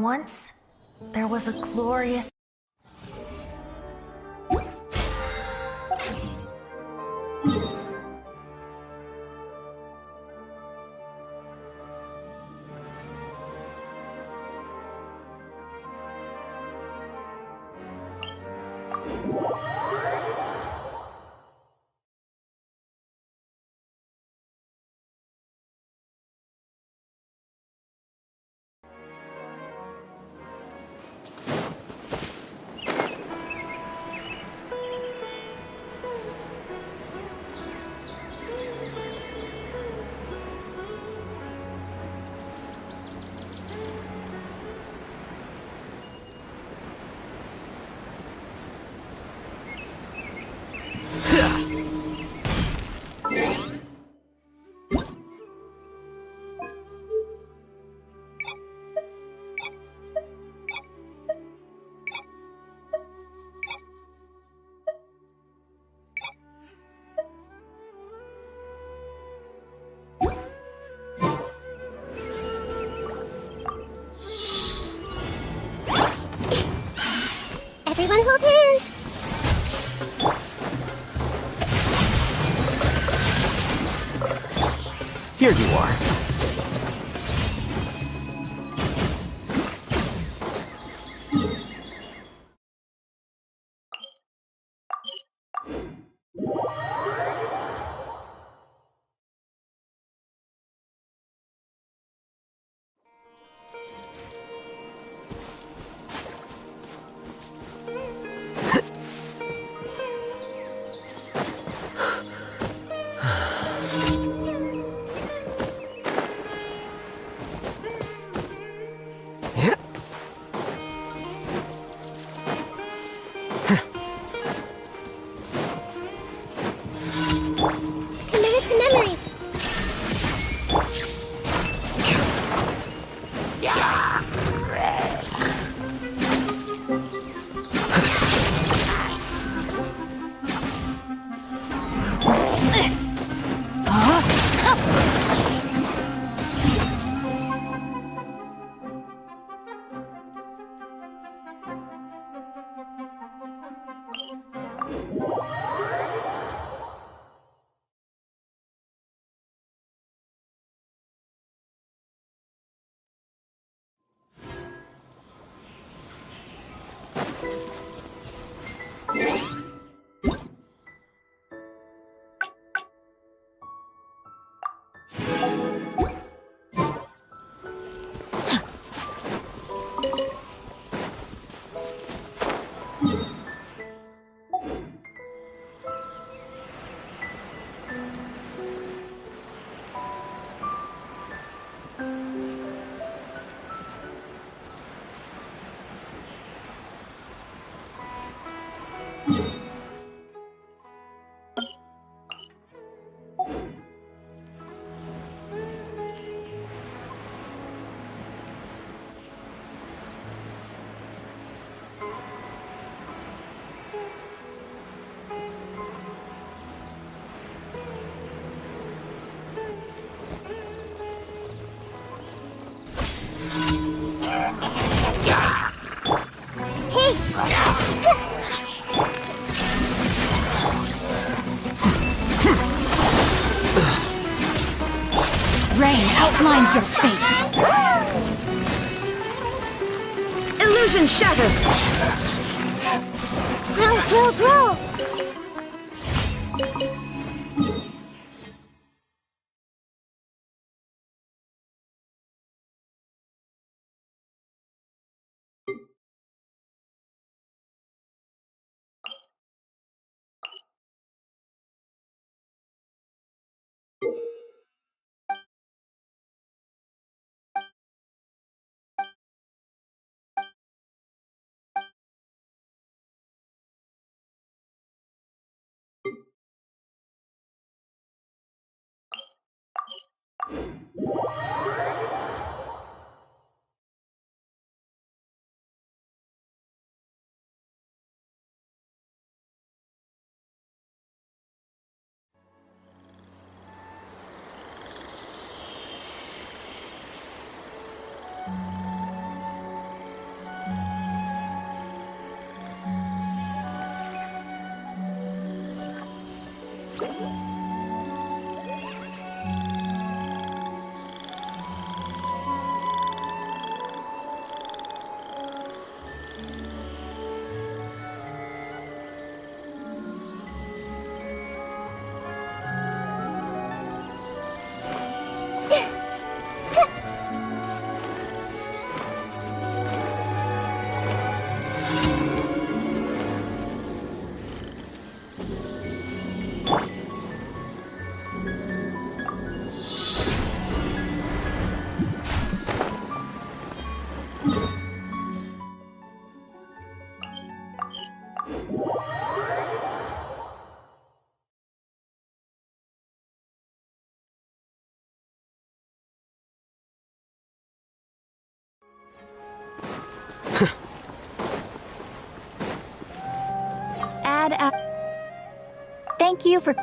Once, there was a glorious... Everyone hold hands! Here you are. Committed to memory! Rain outlines your fate. Illusion shattered. Grow! Thank you for...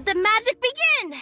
Let the magic begin!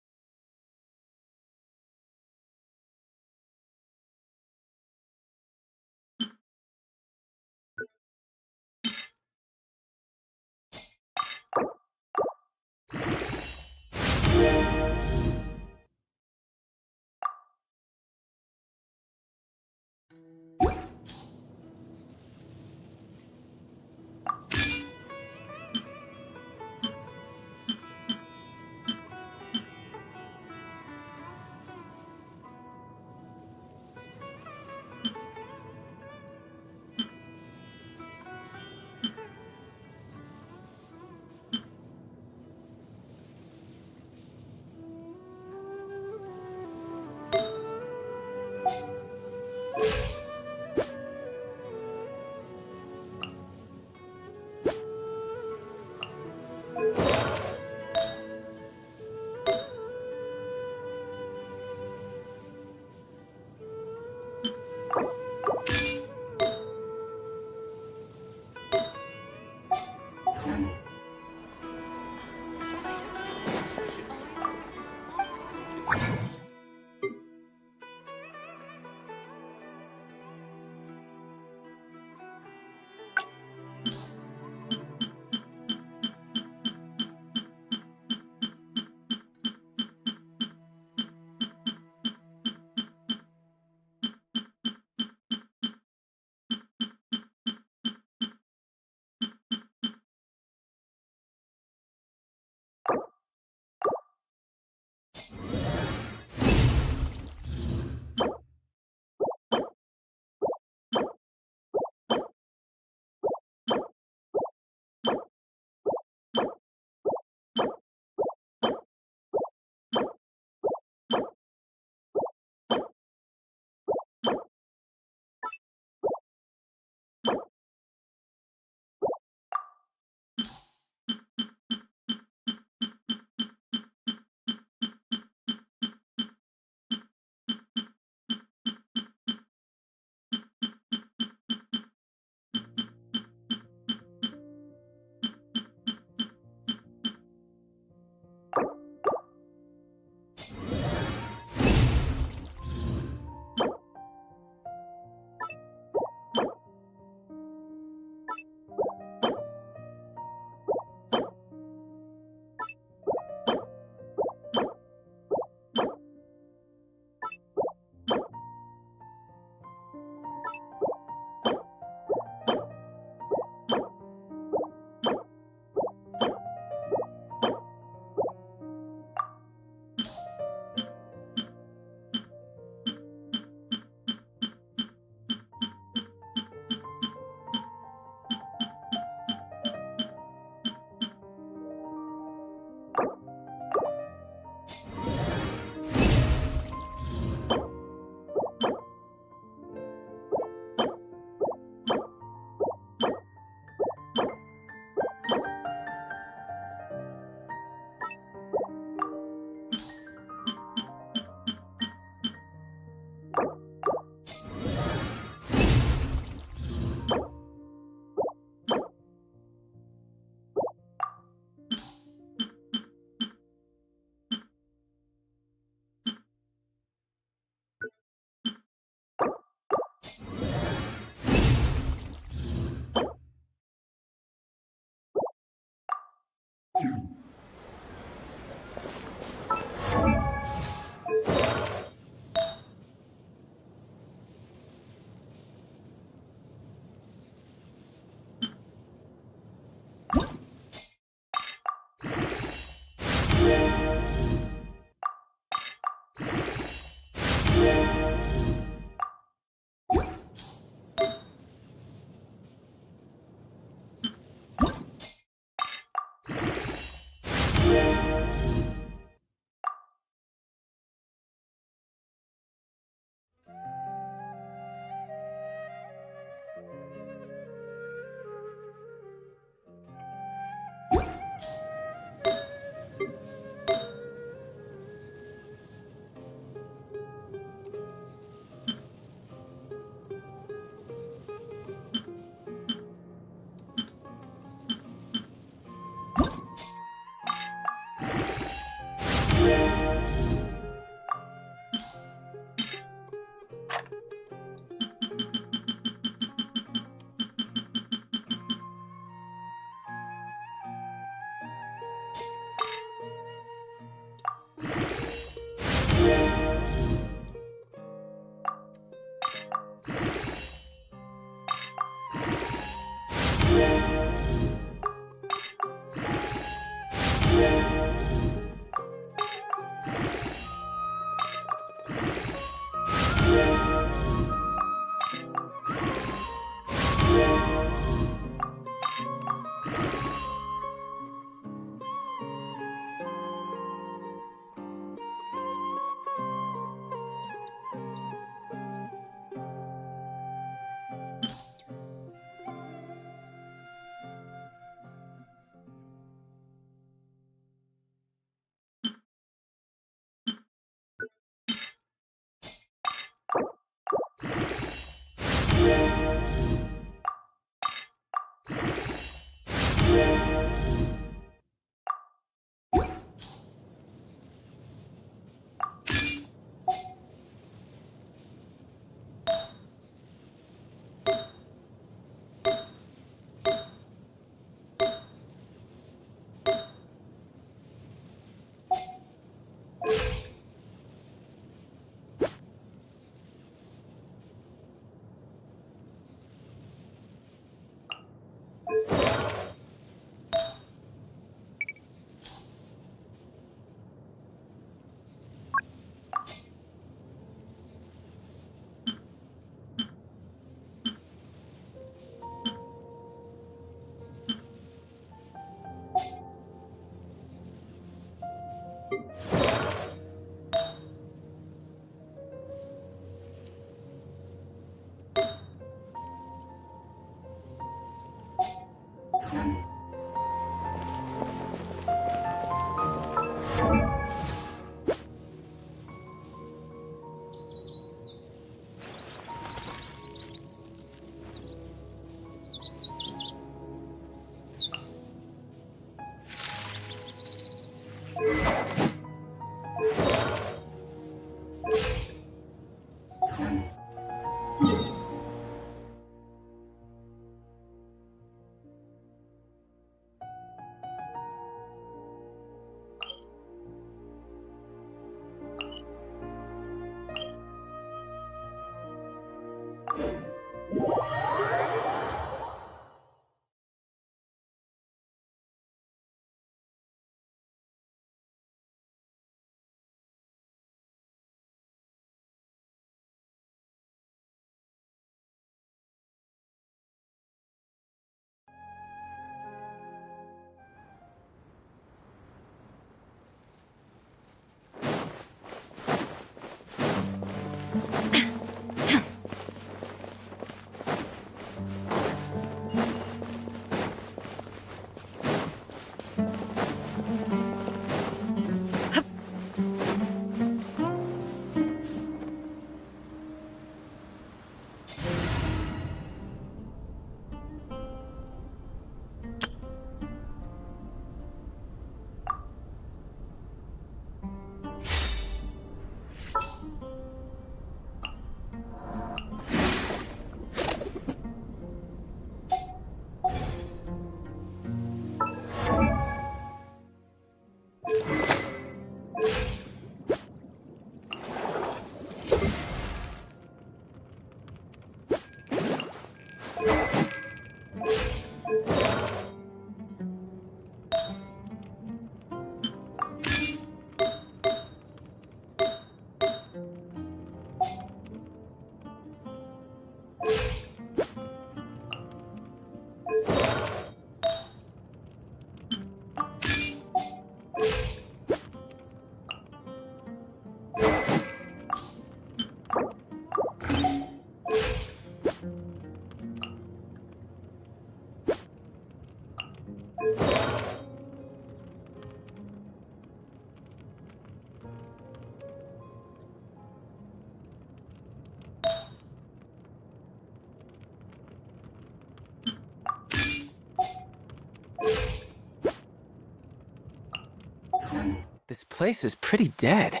place is pretty dead.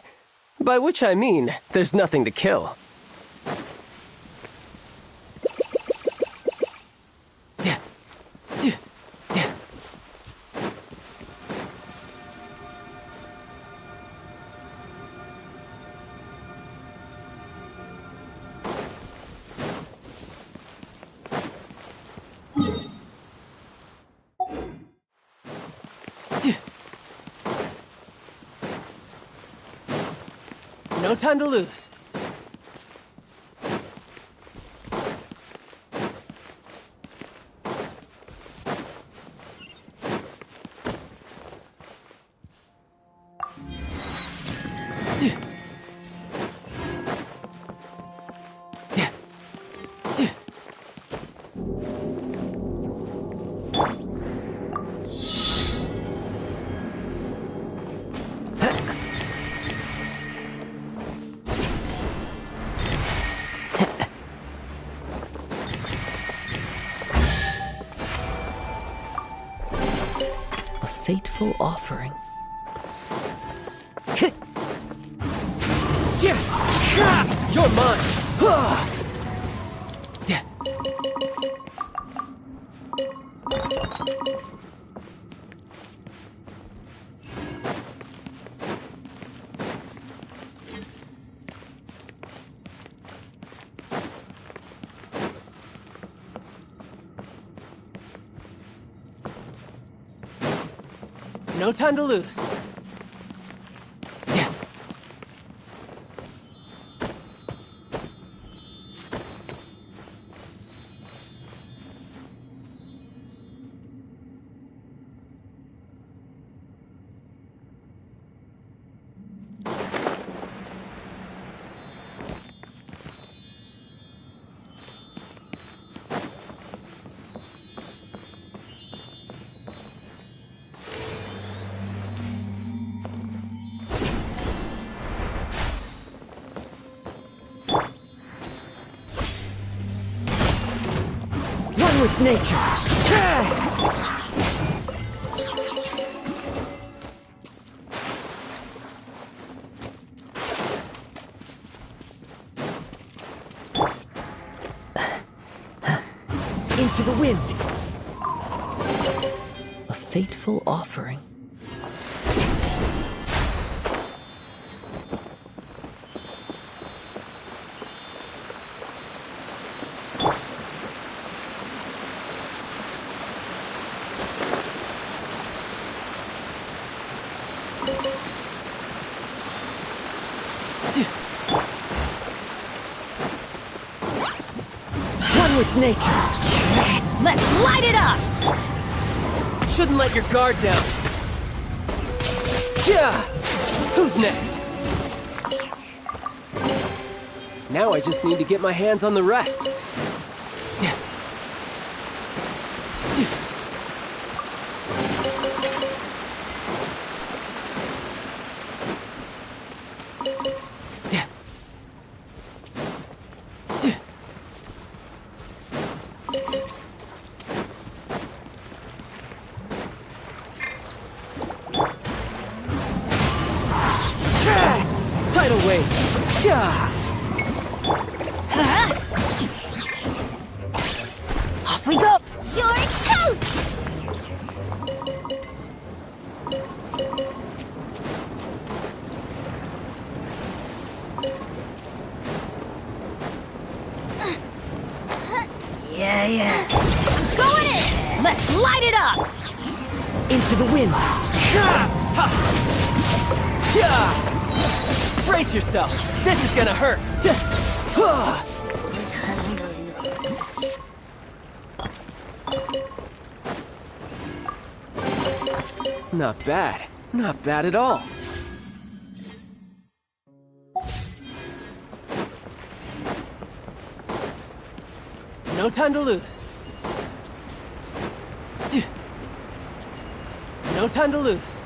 By which I mean, there's nothing to kill. No time to lose. Fateful offering. You're mine! No time to lose. With nature. Into the wind. A fateful offering. With nature. Let's light it up! Shouldn't let your guard down. Yeah! Who's next? Now I just need to get my hands on the rest. Tidal wave! Off we go! You're toast! Yeah. I'm going in! Let's light it up! Into the wind! Brace yourself! This is gonna hurt! Not bad. Not bad at all. No time to lose. No time to lose.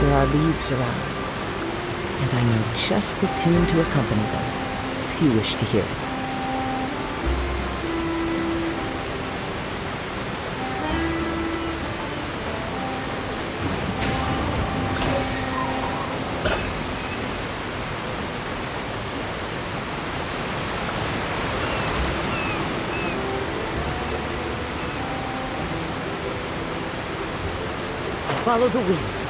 There are leaves around, and I know just the tune to accompany them, if you wish to hear it. Follow the wind.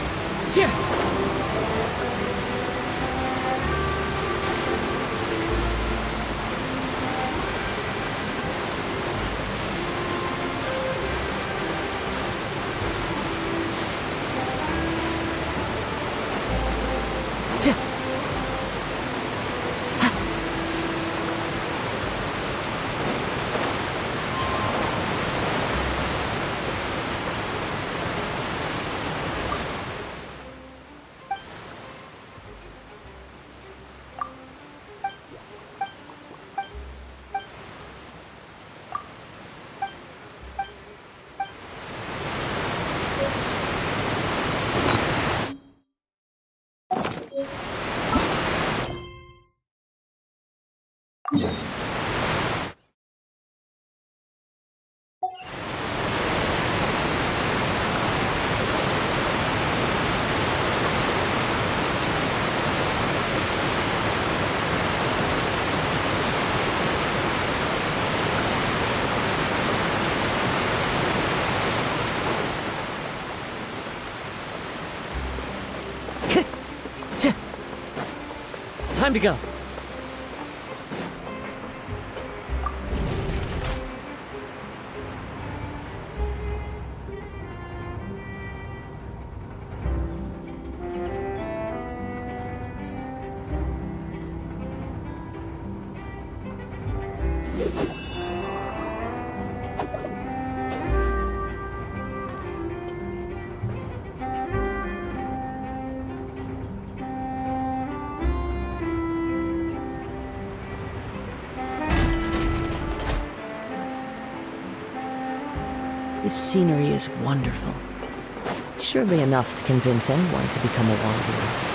Time to go. This scenery is wonderful. Surely enough to convince anyone to become a wanderer.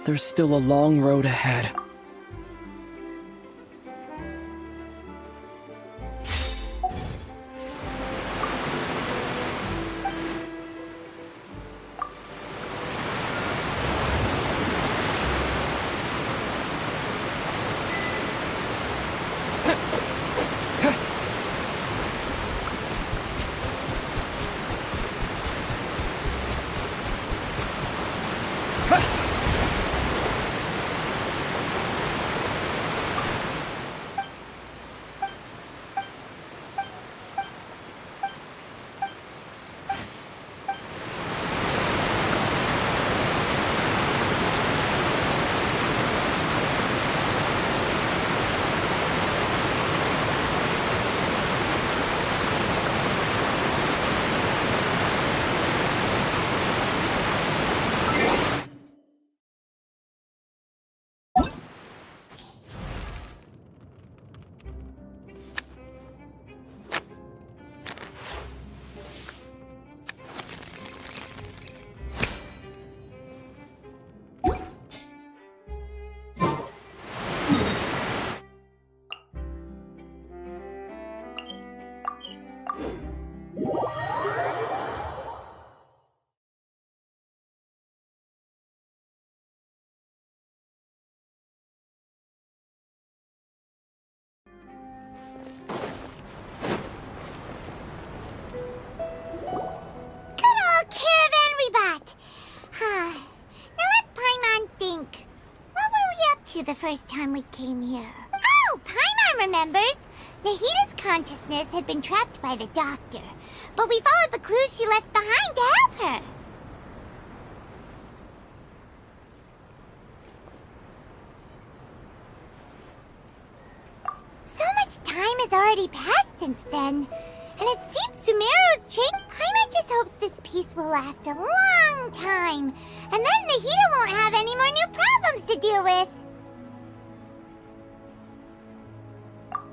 there's still a long road ahead. The first time we came here. Oh, Paimon remembers! Nahita's consciousness had been trapped by the doctor, but we followed the clues she left behind to help her. So much time has already passed since then, and it seems Sumeru's changed. Paimon just hopes this peace will last a long time, and then Nahita won't have any more new problems to deal with.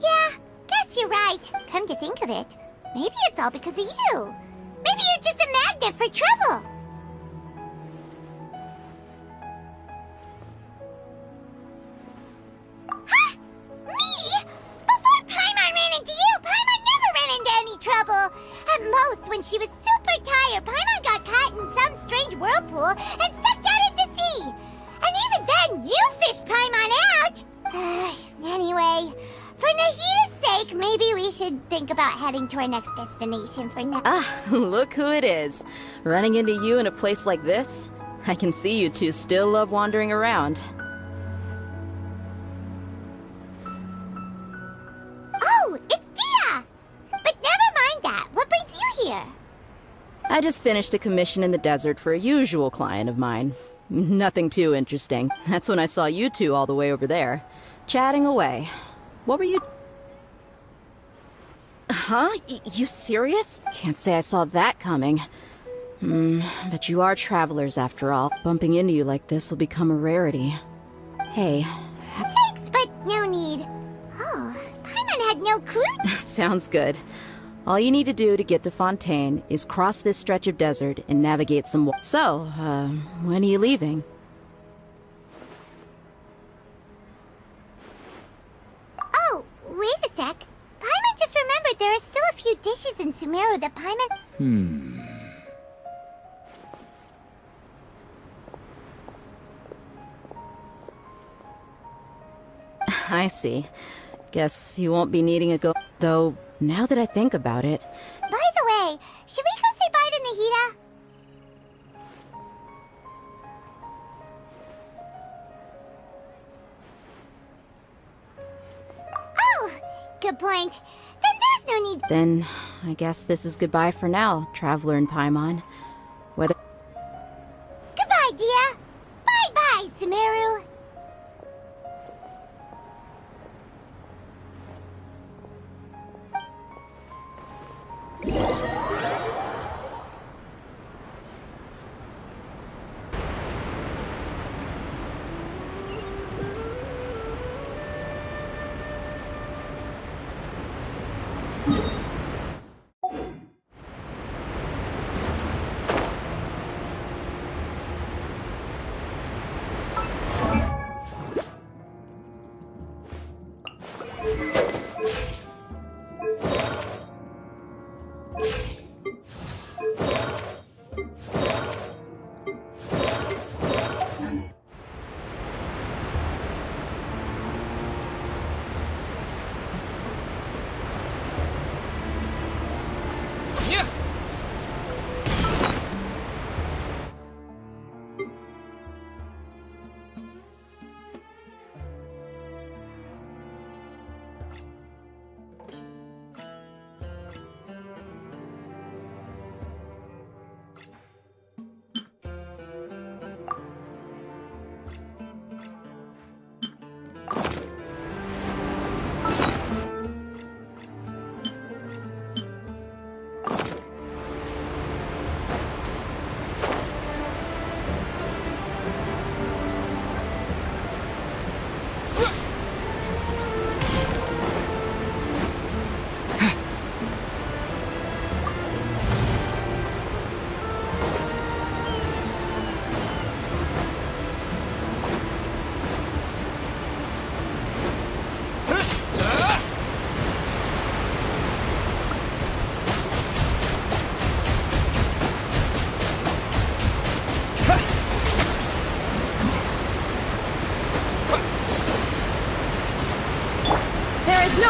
Yeah, guess you're right. Come to think of it, maybe it's all because of you. Maybe you're just a magnet for trouble. Huh? Me? Before Paimon ran into you, Paimon never ran into any trouble. At most, when she was super tired, Paimon got caught in some strange whirlpool and sucked out into sea. And even then, you fished Paimon out. Anyway, for Nahita's sake, maybe we should think about heading to our next destination for now. Ah, look who it is. Running into you in a place like this? I can see you two still love wandering around. Oh, it's Dia! But never mind that. What brings you here? I just finished a commission in the desert for a usual client of mine. Nothing too interesting. That's when I saw you two all the way over there, chatting away. What were you... Huh? You serious? Can't say I saw that coming. But you are travelers after all. Bumping into you like this will become a rarity. Hey. Thanks, but no need. Oh, Paimon had no clue. Sounds good. All you need to do to get to Fontaine is cross this stretch of desert and navigate some... So, when are you leaving? Oh, wait a sec. Paimon just remembered there are still a few dishes in Sumeru that Paimon... I see. Guess you won't be needing a go... Though, now that I think about it... By the way, should we go say bye to Nahita? Oh, good point. Then there's no need... Then, I guess this is goodbye for now, Traveler and Paimon. Whether... Goodbye, Dia. Bye-bye, Sumeru.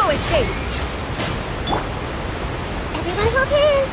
No escape! Everyone hold his.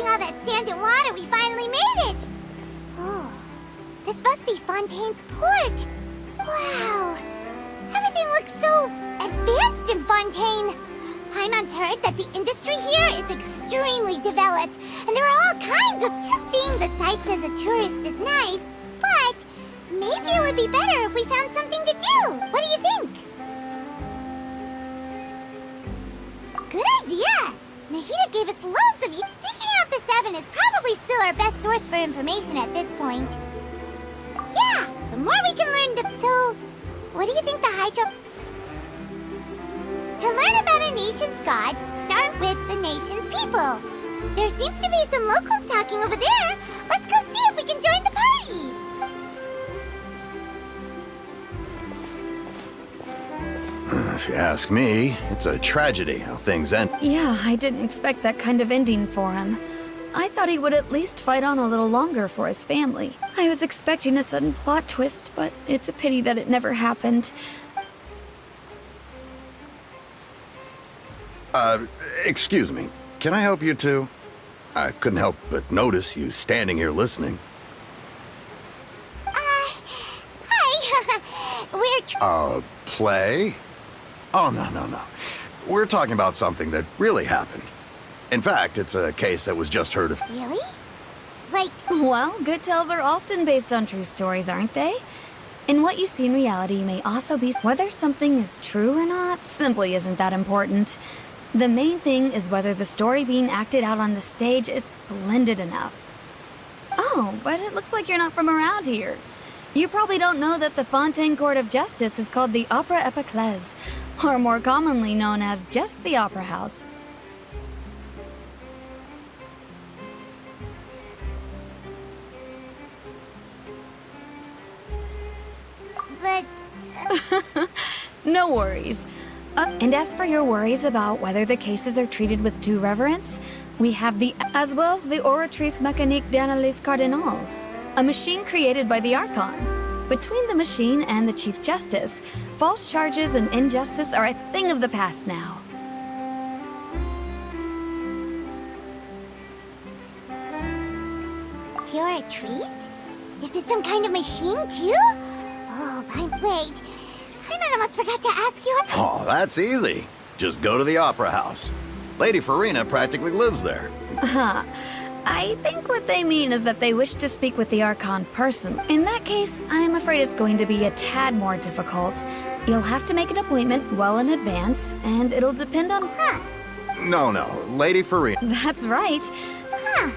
All that sand and water, we finally made it! Oh, this must be Fontaine's port! Wow! Everything looks so advanced in Fontaine! Paimon's heard that the industry here is extremely developed, and there are all kinds of... Just seeing the sights as a tourist is nice, but maybe it would be better if we found something to do! What do you think? Good idea! Nahida gave us loads of... Seeking out the 7 is probably still our best source for information at this point. Yeah, the more we can learn So, what do you think the Hydro... To learn about a nation's god, start with the nation's people. There seems to be some locals talking over there. Let's go see if we can join the party. If you ask me, it's a tragedy how things end. Yeah, I didn't expect that kind of ending for him. I thought he would at least fight on a little longer for his family. I was expecting a sudden plot twist, but it's a pity that it never happened. Excuse me. Can I help you two? I couldn't help but notice you standing here listening. We're Play? Oh, no. We're talking about something that really happened. In fact, it's a case that was just heard of. Really? Like... Well, good tales are often based on true stories, aren't they? And what you see in reality may also be... Whether something is true or not simply isn't that important. The main thing is whether the story being acted out on the stage is splendid enough. Oh, but it looks like you're not from around here. You probably don't know that the Fontaine Court of Justice is called the Opera Epiclese, or more commonly known as just the Opera House. But... No worries. And as for your worries about whether the cases are treated with due reverence, we have as well as the Oratrice Mécanique d'Analyse Cardinal, a machine created by the Archon. Between the machine and the Chief Justice, false charges and injustice are a thing of the past now. Here are trees? Is it some kind of machine, too? Oh, wait. I almost forgot to ask you. Oh, that's easy. Just go to the Opera House. Lady Farina practically lives there. Huh. I think what they mean is that they wish to speak with the Archon person. In that case, I'm afraid it's going to be a tad more difficult. You'll have to make an appointment well in advance, and it'll depend on... No, Lady Farina. That's right. Huh.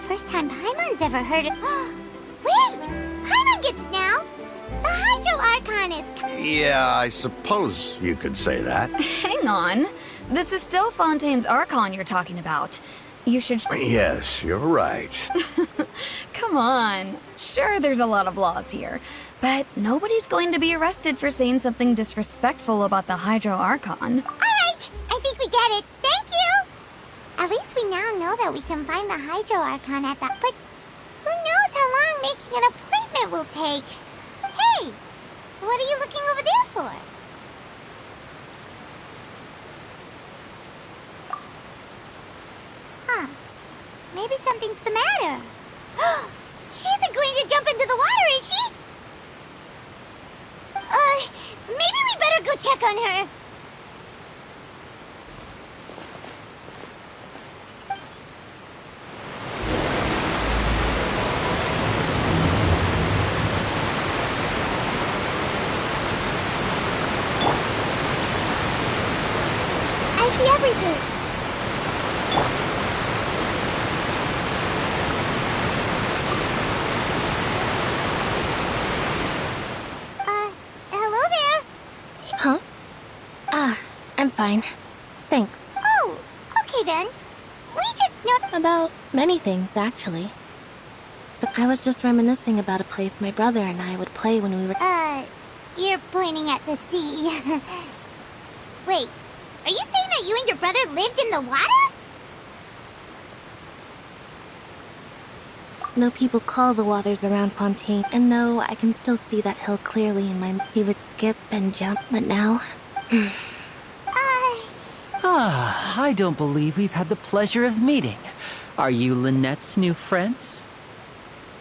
First time Paimon's ever heard it. Wait! Paimon gets now! The Hydro Archon is... Yeah, I suppose you could say that. Hang on. This is still Fontaine's Archon you're talking about. You should... Yes, you're right. Come on. Sure, there's a lot of laws here, but nobody's going to be arrested for saying something disrespectful about the Hydro Archon. Alright! I think we get it. Thank you! At least we now know that we can find the Hydro Archon at that... But who knows how long making an appointment will take? Hey! What are you looking over there for? Huh. Maybe something's the matter. She isn't going to jump into the water, is she? Maybe we better go check on her. I see everything. Hello there. Huh? I'm fine. Thanks. Oh, okay then. We just know... About many things, actually. But I was just reminiscing about a place my brother and I would play when we were... You're pointing at the sea. Wait, are you saying that you and your brother lived in the water? No, people call the waters around Fontaine. And no, I can still see that hill clearly in my... He would skip and jump, but now... I don't believe we've had the pleasure of meeting. Are you Lynette's new friends?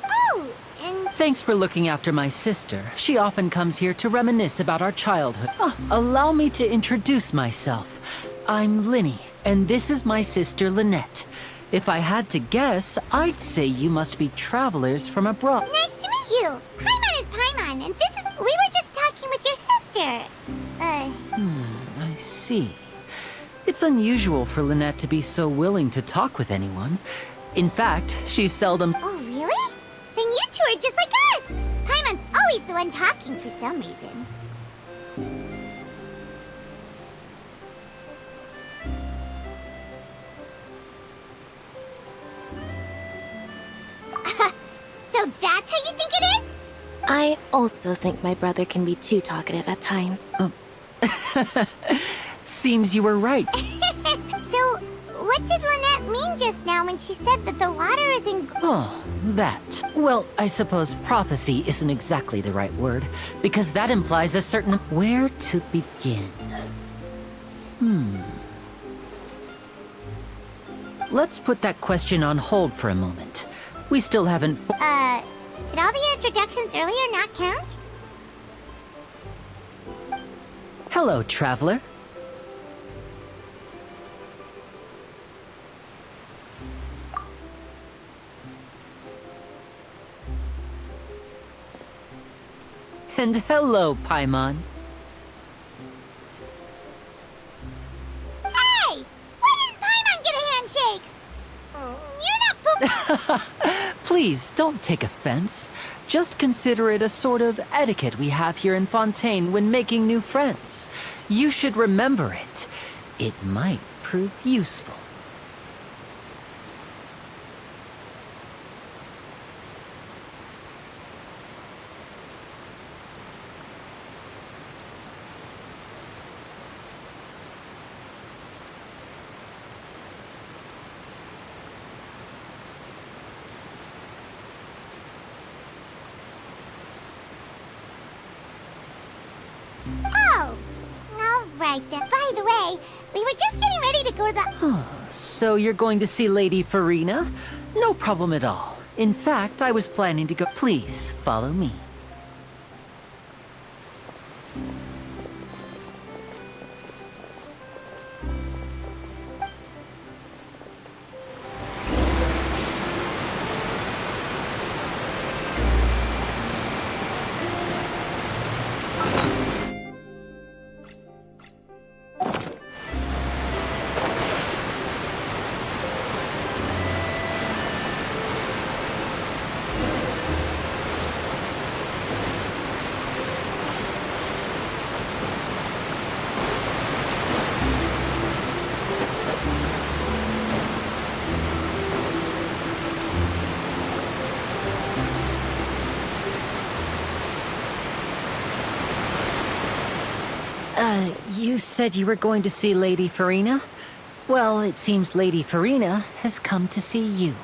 Oh, and... Thanks for looking after my sister. She often comes here to reminisce about our childhood. Allow me to introduce myself. I'm Linny, and this is my sister Lynette. If I had to guess, I'd say you must be travelers from abroad. Nice to meet you. Paimon is Paimon, and this is... We were just talking with your sister. I see. It's unusual for Lynette to be so willing to talk with anyone. In fact, she's seldom... Oh, really? Then you two are just like us. Paimon's always the one talking for some reason. So that's how you think it is? I also think my brother can be too talkative at times. Seems you were right. So, what did Lynette mean just now when she said that the water is in... Oh, that. Well, I suppose prophecy isn't exactly the right word, because that implies a certain... Where to begin? Let's put that question on hold for a moment. We still haven't... Did all the introductions earlier not count? Hello, traveler. And hello, Paimon. Hey! Why didn't Paimon get a handshake? You're not poop... Please, don't take offense. Just consider it a sort of etiquette we have here in Fontaine when making new friends. You should remember it. It might prove useful. right then. By the way, we were just getting ready to go to the... So you're going to see Lady Farina? No problem at all. In fact, I was planning to go. Please, follow me. You said you were going to see Lady Farina? Well, it seems Lady Farina has come to see you.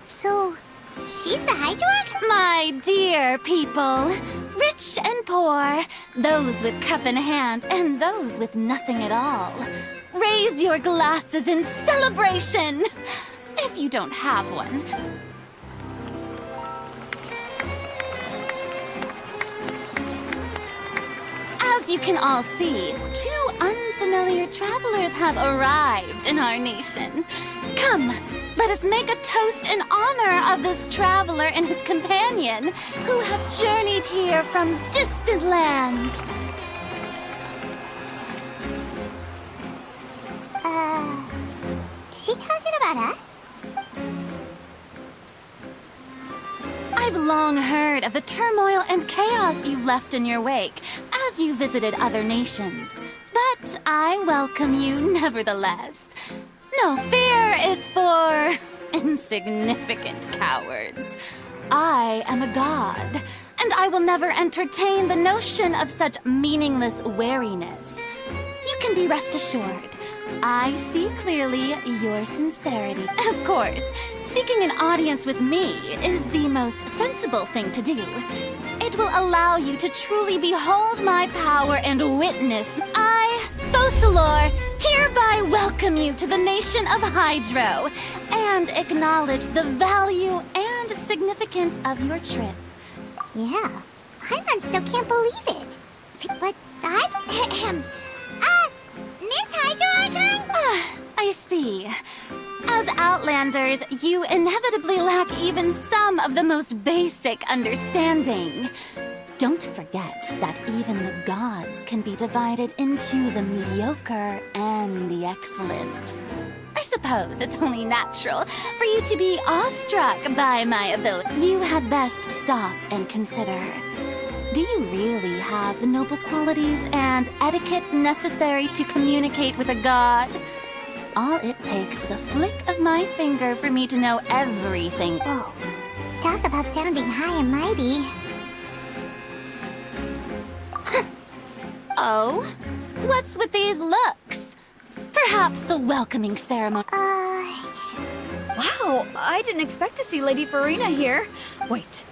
So, she's the Hydroarch? My dear people, rich and poor, those with cup in hand and those with nothing at all, raise your glasses in celebration, if you don't have one. As you can all see, two unfamiliar travelers have arrived in our nation. Come, let us make a toast in honor of this traveler and his companion, who have journeyed here from distant lands. Is she talking about us? I've long heard of the turmoil and chaos you've left in your wake as you visited other nations, but I welcome you nevertheless. No, fear is for insignificant cowards. I am a god, and I will never entertain the notion of such meaningless wariness. You can be rest assured, I see clearly your sincerity. Of course, seeking an audience with me is the most sensible thing to do. It will allow you to truly behold my power and witness. I, Focalor, hereby welcome you to the nation of Hydro and acknowledge the value and significance of your trip. Yeah, Paimon still can't believe it. But Miss Hydroarch? I see. As Outlanders, you inevitably lack even some of the most basic understanding. Don't forget that even the gods can be divided into the mediocre and the excellent. I suppose it's only natural for you to be awestruck by my ability. You had best stop and consider. Do you really have the noble qualities and etiquette necessary to communicate with a god? All it takes is a flick of my finger for me to know everything. Whoa, talk about sounding high and mighty. Oh? What's with these looks? Perhaps the welcoming ceremony. Wow, I didn't expect to see Lady Farina here. Wait,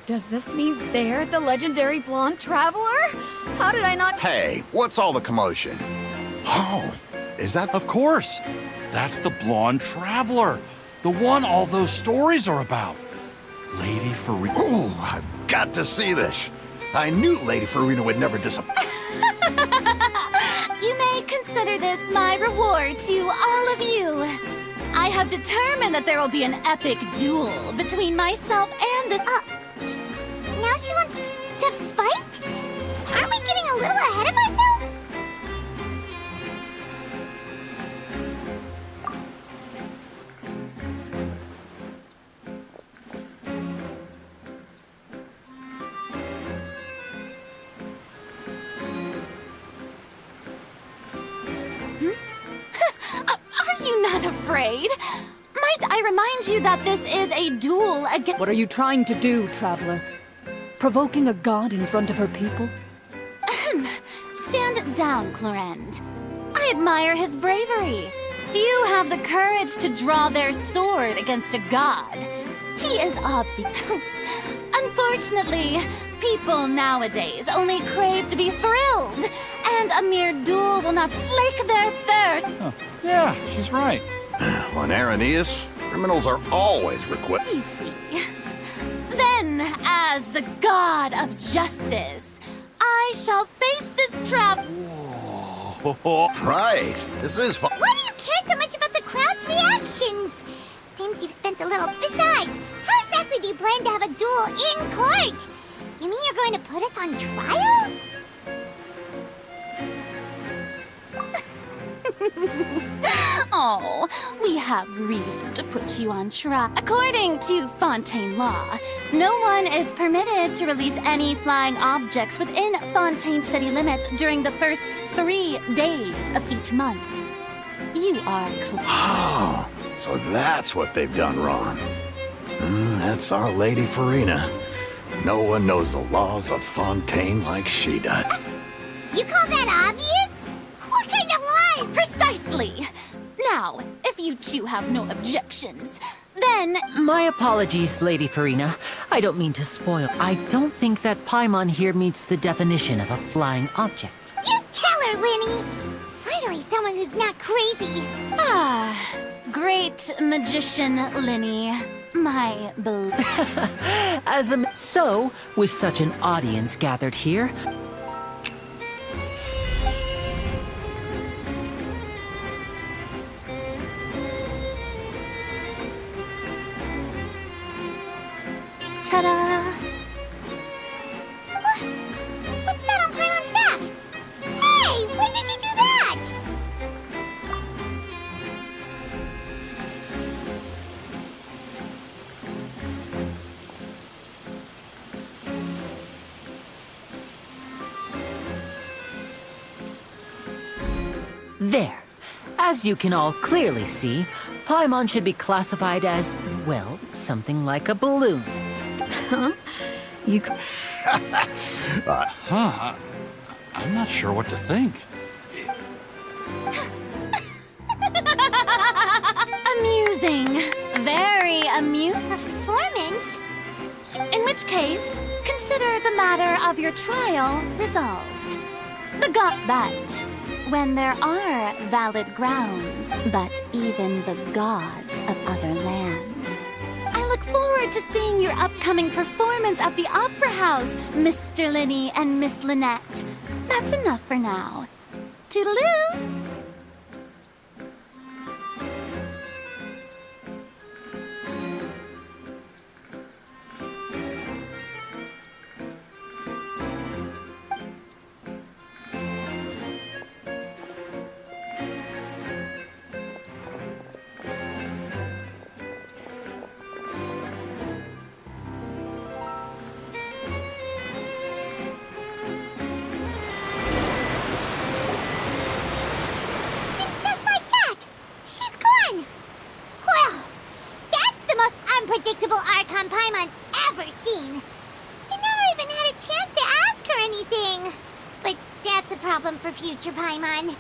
does this mean they're the legendary blonde traveler? How did I not... Hey, what's all the commotion? Oh, is that... Of course! That's the blonde traveler. The one all those stories are about. Lady Farina. Ooh, I've got to see this. I knew Lady Farina would never disappoint. You may consider this my reward to all of you. I have determined that there will be an epic duel between myself and the... Now she wants to fight? Aren't we getting a little ahead of ourselves? afraid. Might I remind you that this is a duel against— What are you trying to do, traveler? Provoking a god in front of her people? Stand down, Clorend. I admire his bravery. Few have the courage to draw their sword against a god. He is obvious. Unfortunately, people nowadays only crave to be thrilled, and a mere duel will not slake their thirst. Oh, yeah, she's right. On Arrhenius, criminals are always required. You see. Then, as the god of justice, I shall face this trap. Right. This is fun. Why do you care so much about the crowd's reactions? Seems you've spent a little. Besides, how exactly do you plan to have a duel in court? You mean you're going to put us on trial? Oh, we have reason to put you on trial. According to Fontaine law, no one is permitted to release any flying objects within Fontaine city limits during the first 3 days of each month. You are Oh, so that's what they've done wrong. That's our Lady Farina. No one knows the laws of Fontaine like she does. You call that obvious? What kind of lie? Precisely! Now, if you two have no objections, then... My apologies, Lady Farina. I don't mean to spoil. I don't think that Paimon here meets the definition of a flying object. You tell her, Linny! Finally, someone who's not crazy. Ah, great magician Linny. My So, with such an audience gathered here, ta-da! What's that on Paimon's back? Hey, when did you do that? there. As you can all clearly see, Paimon should be classified as, well, something like a balloon. Huh? You... I'm not sure what to think. Amusing. Very amusing. Performance? In which case, consider the matter of your trial resolved. The god that, when there are valid grounds, but even the gods of other lands. I look forward to seeing your upcoming performance at the Opera House, Mr. Linny and Miss Lynette. That's enough for now. Toodaloo! Unpredictable Archon Paimon's ever seen. You never even had a chance to ask her anything. But that's a problem for future Paimon.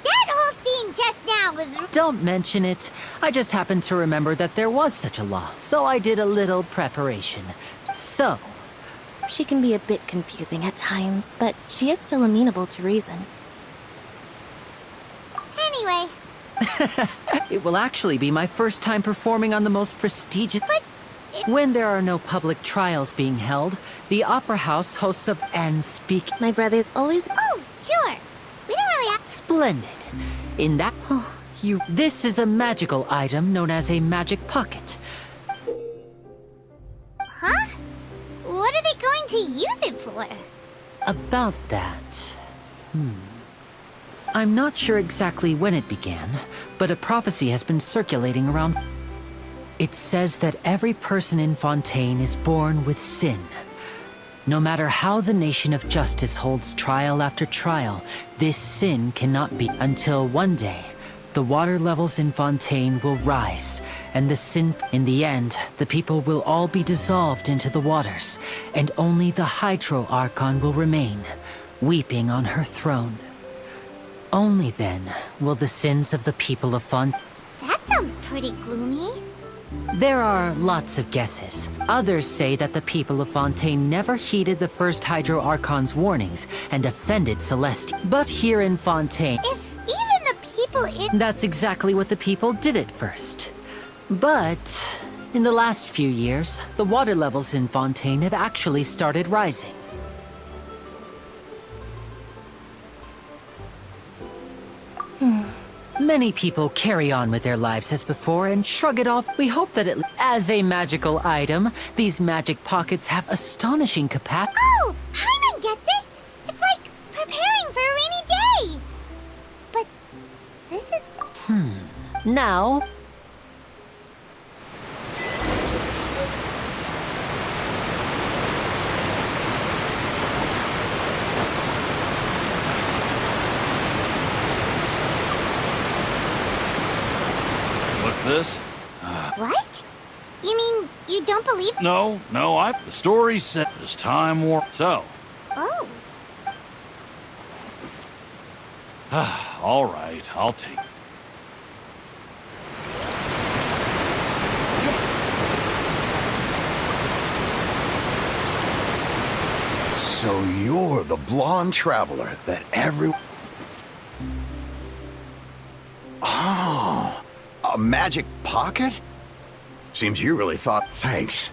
That whole scene just now was... Don't mention it. I just happened to remember that there was such a law, so I did a little preparation. So... She can be a bit confusing at times, but she is still amenable to reason. Anyway... It will actually be my first time performing on the most prestigious... But... When there are no public trials being held, the Opera House hosts and speak... My brother's always... Oh, sure. We don't really have... Splendid. In that... This is a magical item known as a magic pocket. Huh? What are they going to use it for? About that... I'm not sure exactly when it began, but a prophecy has been circulating around... It says that every person in Fontaine is born with sin. No matter how the nation of justice holds trial after trial, this sin cannot be until one day, the water levels in Fontaine will rise, and in the end, the people will all be dissolved into the waters, and only the Hydro Archon will remain, weeping on her throne. Only then will the sins of the people of Fontaine... That sounds pretty gloomy. There are lots of guesses. Others say that the people of Fontaine never heeded the first Hydro Archon's warnings and offended Celeste. But here in Fontaine... If even the people in... That's exactly what the people did at first. But in the last few years, the water levels in Fontaine have actually started rising. Many people carry on with their lives as before and shrug it off. We hope that as a magical item, these magic pockets have astonishing capacity. Oh, Paimon gets it! It's like preparing for a rainy day! But this is... Now... What's this? What? You mean you don't believe... No, the story said there's time warp. So, Oh. all right, I'll take it. So you're the blonde traveler that Oh, a magic pocket? Seems you really thought... Thanks.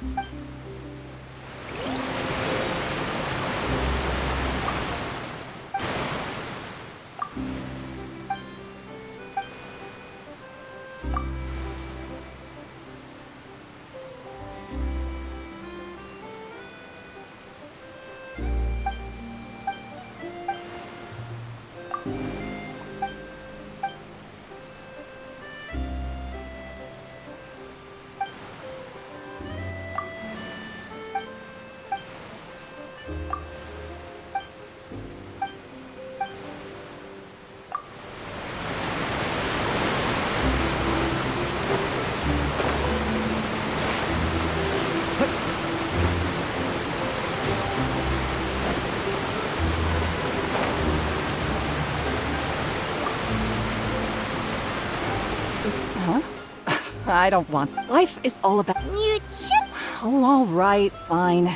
I don't want... Life is all about... You should... Oh, all right, fine.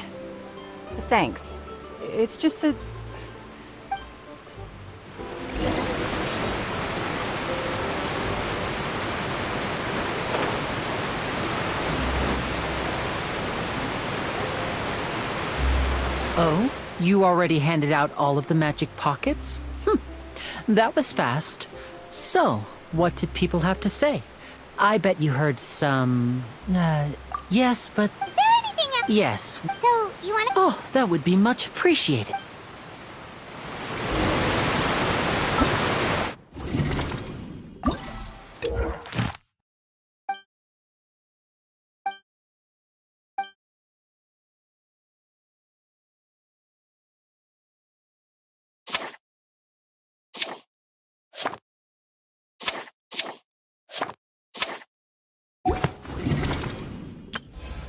Thanks. It's just that... Oh? You already handed out all of the magic pockets? That was fast. So, what did people have to say? I bet you heard some... yes, but... Is there anything else? Yes. So, you wanna... Oh, that would be much appreciated.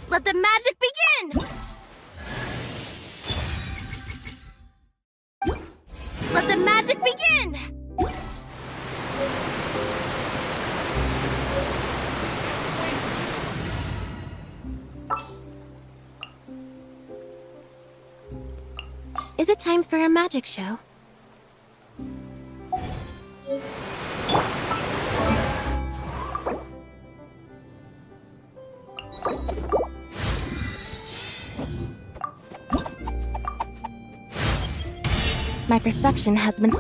Let the magic begin! Let the magic begin! Is it time for a magic show? My perception has been...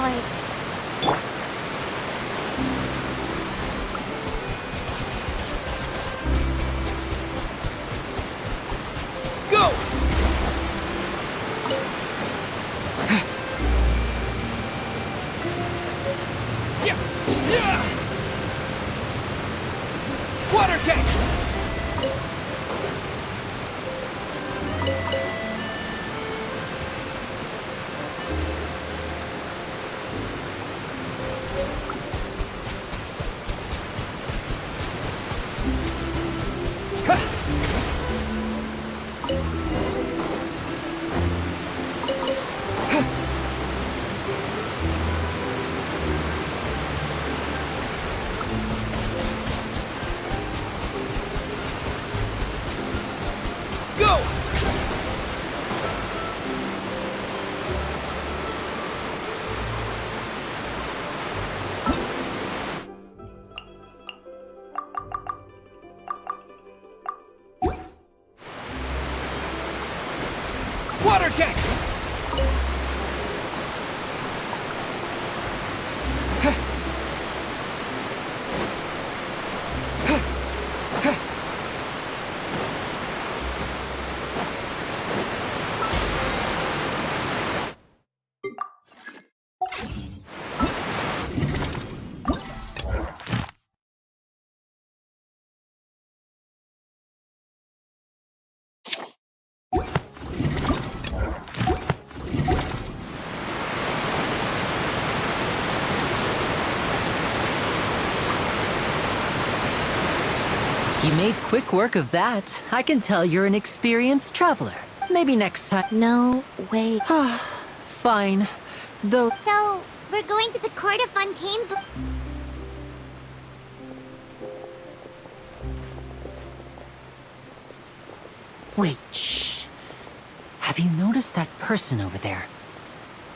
course. Go! Water tank! Go! Water tank! You made quick work of that. I can tell you're an experienced traveler. Maybe next time. No way. Fine. Though. So, we're going to the court of Fontaine, but... Wait, shh. Have you noticed that person over there?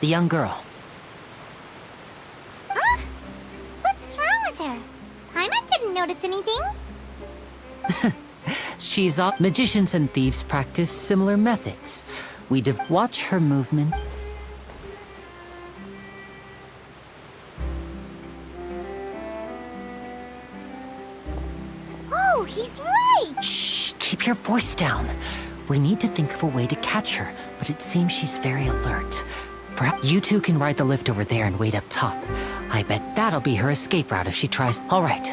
The young girl. Huh? What's wrong with her? Paimon didn't notice anything. She's off. Magicians and thieves practice similar methods. We watch her movement. Oh, he's right! Shh, keep your voice down. We need to think of a way to catch her, but it seems she's very alert. Perhaps you two can ride the lift over there and wait up top. I bet that'll be her escape route if she tries. All right.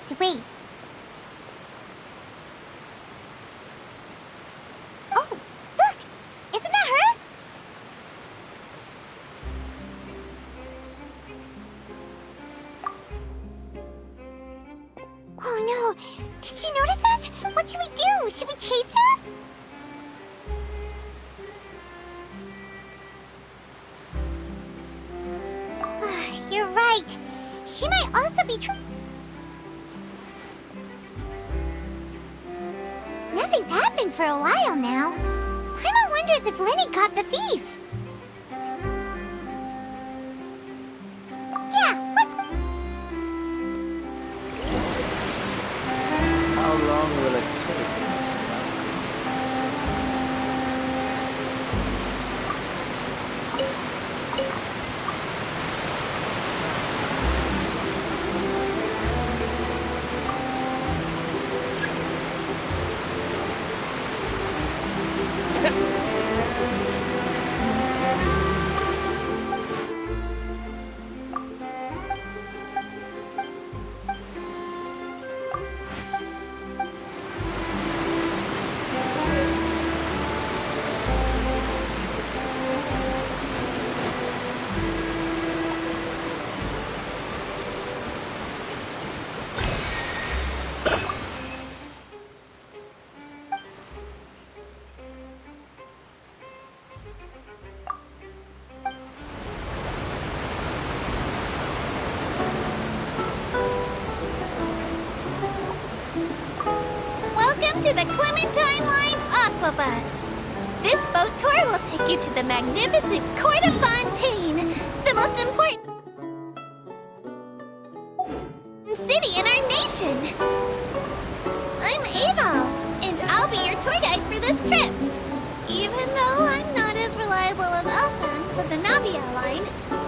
To wait. Oh, look! Isn't that her? Oh no! Did she notice us? What should we do? Should we chase her? You're right. She might also be Nothing's happened for a while now. Paimon wonders if Lenny caught the thief. Yeah, let's... Welcome to the Clementine Line Aquabus. This boat tour will take you to the magnificent Court of Fontaine, the most important city in our nation. I'm Ava, and I'll be your tour guide for this trip. Even though I'm not as reliable as Alphonse of the Navia line,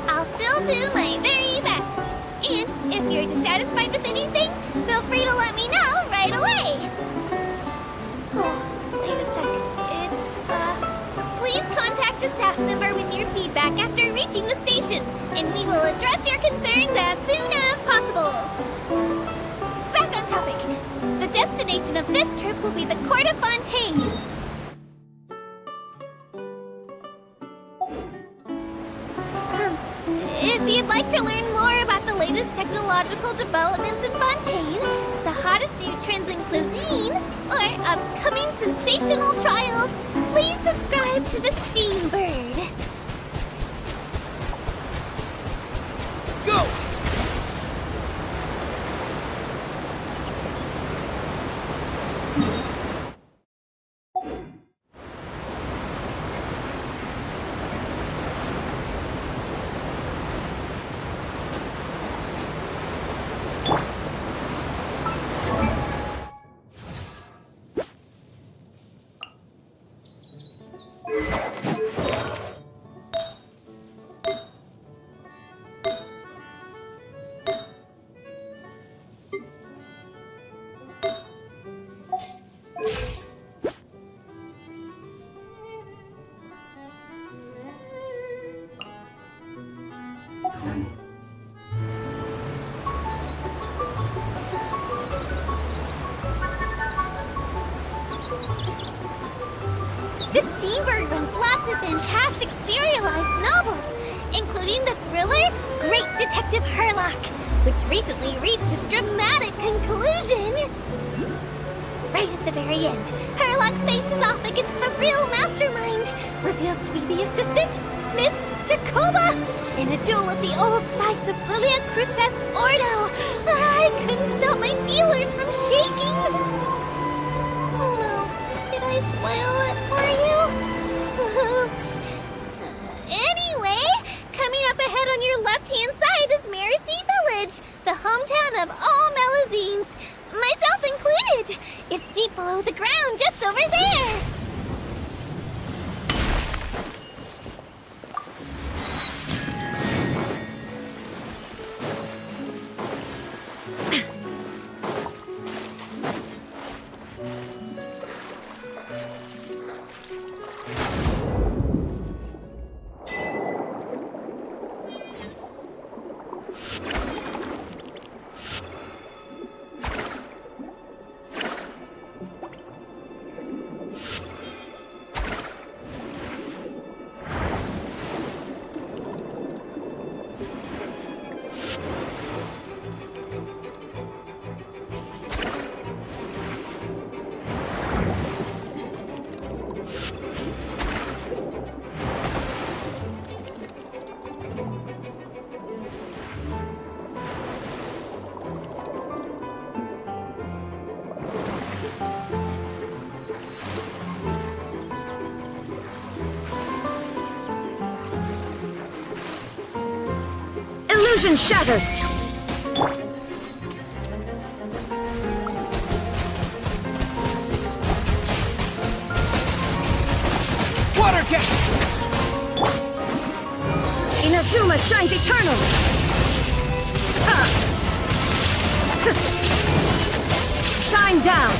I'll still do my very best. And if you're dissatisfied with anything, feel free to let me know right away. Oh, wait a sec. Please contact a staff member with your feedback after reaching the station, and we will address your concerns as soon as possible. Back on topic. The destination of this trip will be the Court of Fontaine. If you'd like to learn more about the latest technological developments in Fontaine, the hottest new trends in cuisine, or upcoming sensational trials, please subscribe to the Steambird. Go! The Steambird runs lots of fantastic serialized novels, including the thriller Great Detective Herlock, which recently reached its dramatic conclusion. Right at the very end, Herlock faces off against the real mastermind, revealed to be the assistant, Miss Jacoba, in a duel at the old site of Lilia Cruces Ordo. I couldn't stop my feelers from shaking. Oh no, did I spoil it for you? Oops. Anyway, coming up ahead on your left-hand side is Mercy Village, the hometown of all Melusines, myself included. It's deep below the ground, just over there. Illusion shattered! Gotcha! Inazuma shines eternal! Ha! Shine down!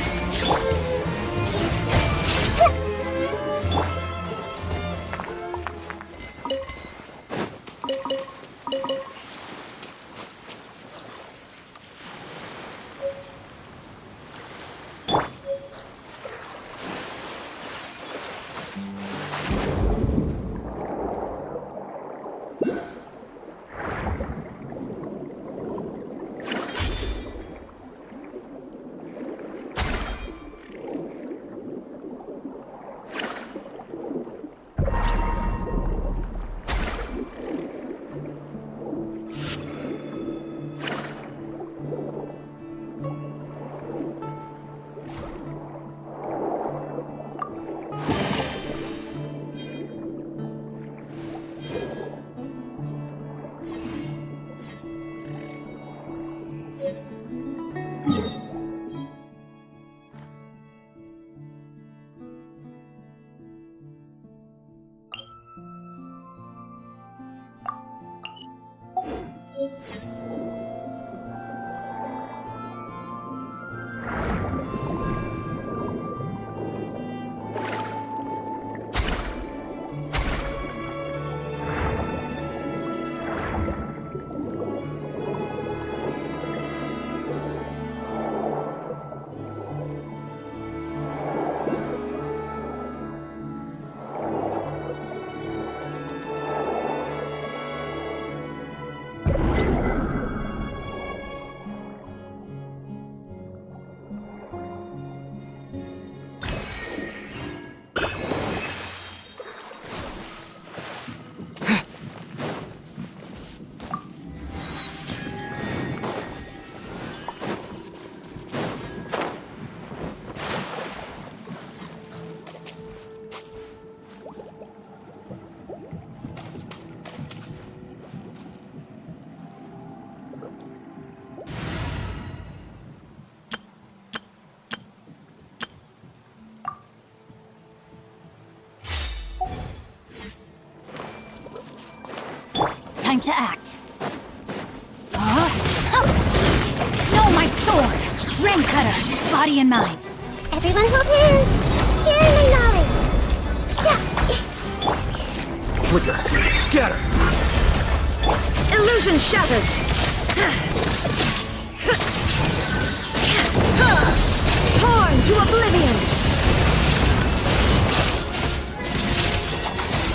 Time to act. No, my sword! Ring cutter, body and mind. Everyone hold hands! Share my knowledge! Flicker! Scatter! Illusion shattered! Torn to oblivion!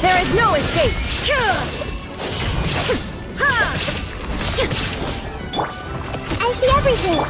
There is no escape! I see everything!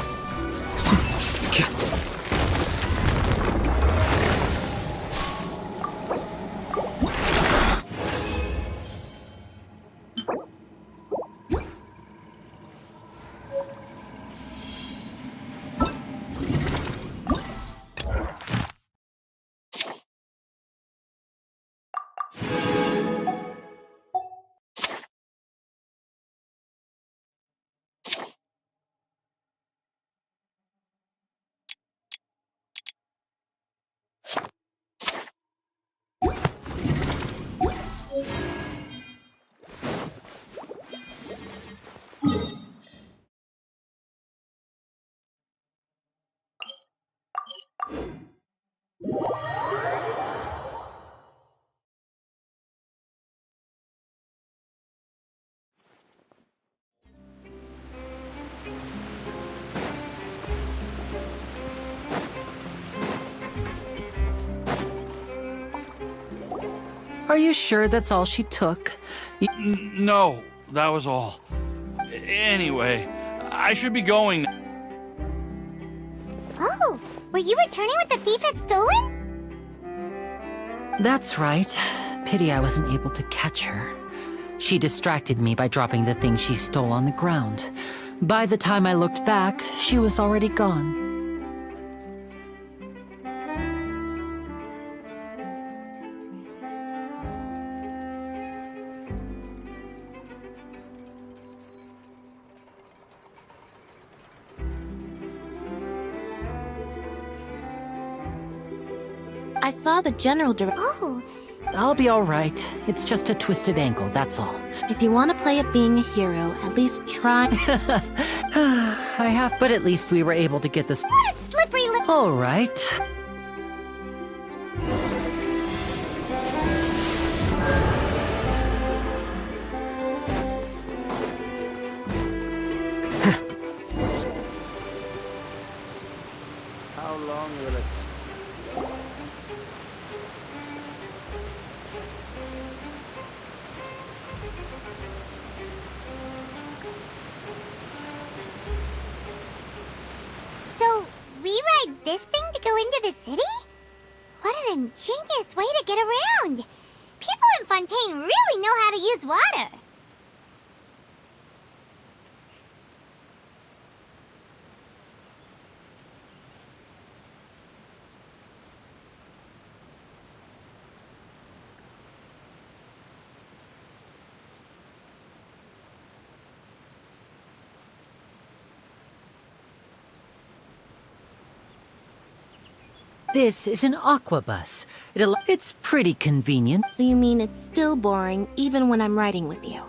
Are you sure that's all she took? No, that was all. Anyway, I should be going. Oh, were you returning with the thief had stolen? That's right. Pity I wasn't able to catch her. She distracted me by dropping the thing she stole on the ground. By the time I looked back, she was already gone. I saw the general director. Oh, I'll be alright. It's just a twisted ankle, that's all. If you want to play at being a hero, at least try. I have, but at least we were able to get this. What a slippery lip. Alright. How long will it? So, we ride this thing to go into the city? What an ingenious way to get around! People in Fontaine really know how to use water! This is an aquabus. It's pretty convenient. So you mean it's still boring even when I'm riding with you?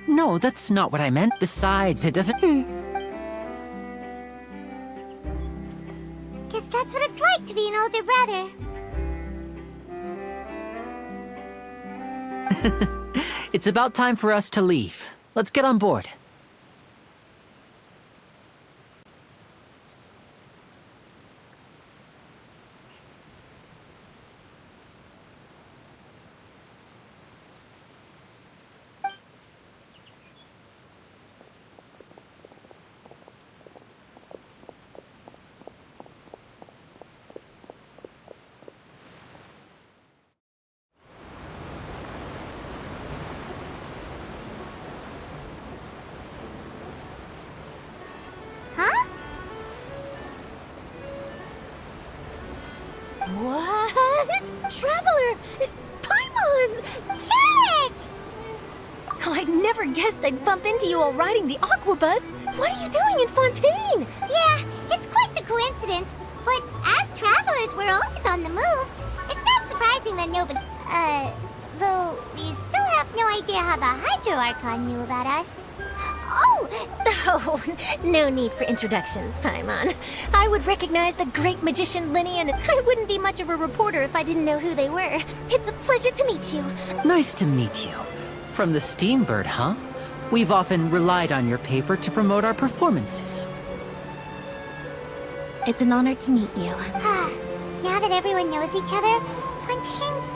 No, that's not what I meant. Besides, it doesn't... Guess that's what it's like to be an older brother. It's about time for us to leave. Let's get on board. Huh? What? Traveler! Paimon! Charlotte! Oh, I never guessed I'd bump into you while riding the aquabus. What are you doing in Fontaine? Yeah, it's quite the coincidence. But as travelers, we're always on the move. It's not surprising that nobody... though we still have no idea how the Hydro Archon knew about us. Oh, no need for introductions, Paimon. I would recognize the great magician Linny, and I wouldn't be much of a reporter if I didn't know who they were. It's a pleasure to meet you. Nice to meet you. From the Steambird, huh? We've often relied on your paper to promote our performances. It's an honor to meet you. Now that everyone knows each other, Fontaine's...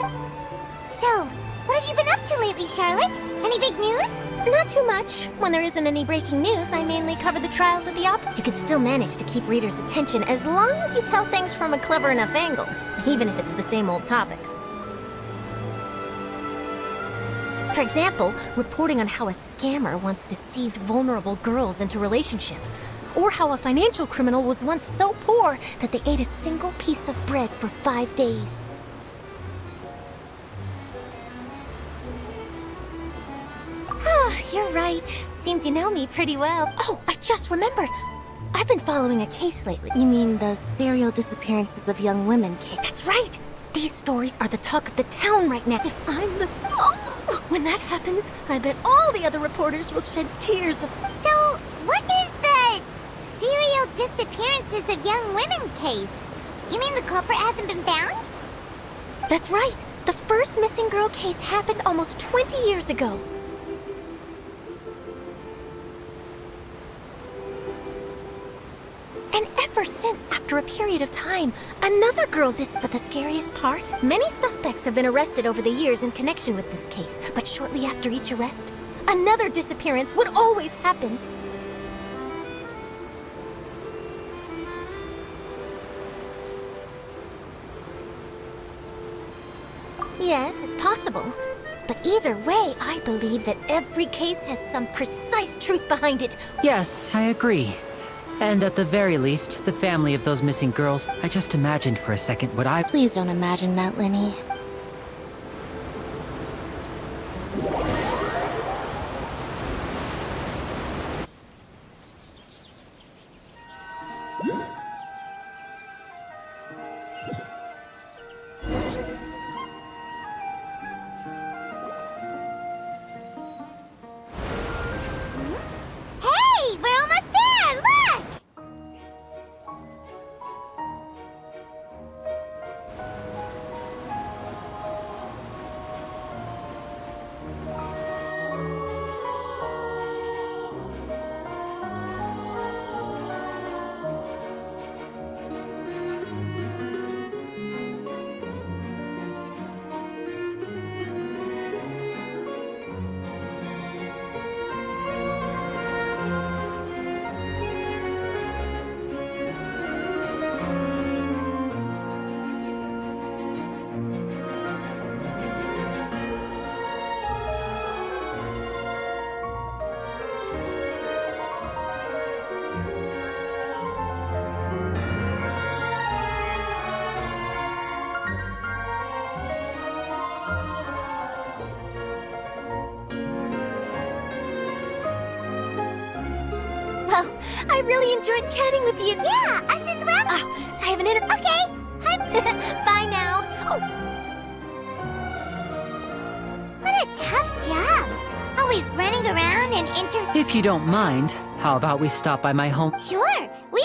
So, what have you been up to lately, Charlotte? Any big news? Not too much. When there isn't any breaking news, I mainly cover the trials at the opera. You can still manage to keep readers' attention as long as you tell things from a clever enough angle, even if it's the same old topics. For example, reporting on how a scammer once deceived vulnerable girls into relationships, or how a financial criminal was once so poor that they ate a single piece of bread for 5 days. You're right. Seems you know me pretty well. Oh, I just remembered. I've been following a case lately. You mean the serial disappearances of young women case? That's right. These stories are the talk of the town right now. If I'm the... Oh, when that happens, I bet all the other reporters will shed tears of... So, what is the serial disappearances of young women case? You mean the culprit hasn't been found? That's right. The first missing girl case happened almost 20 years ago. And ever since, after a period of time, another girl But the scariest part? Many suspects have been arrested over the years in connection with this case, but shortly after each arrest, another disappearance would always happen. Yes, it's possible. But either way, I believe that every case has some precise truth behind it. Yes, I agree. And at the very least, the family of those missing girls, I just imagined for a second what I... Please don't imagine that, Linny. Well, I really enjoyed chatting with you. Yeah, us as well. I have an Okay. Bye now. Oh. What a tough job. Always running around and If you don't mind, how about we stop by my home? Sure. We...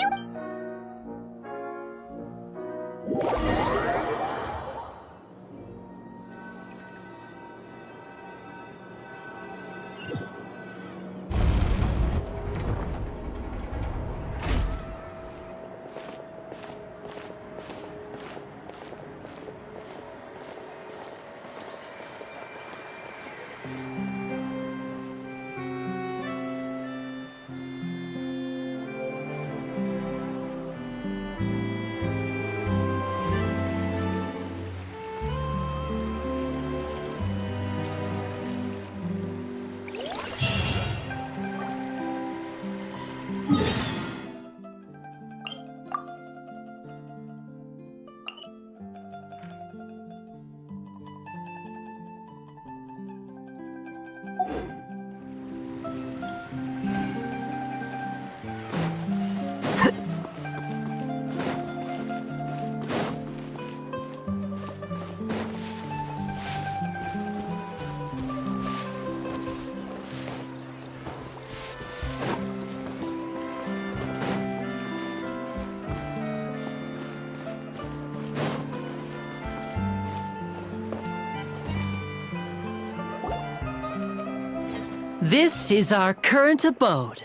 This is our current abode.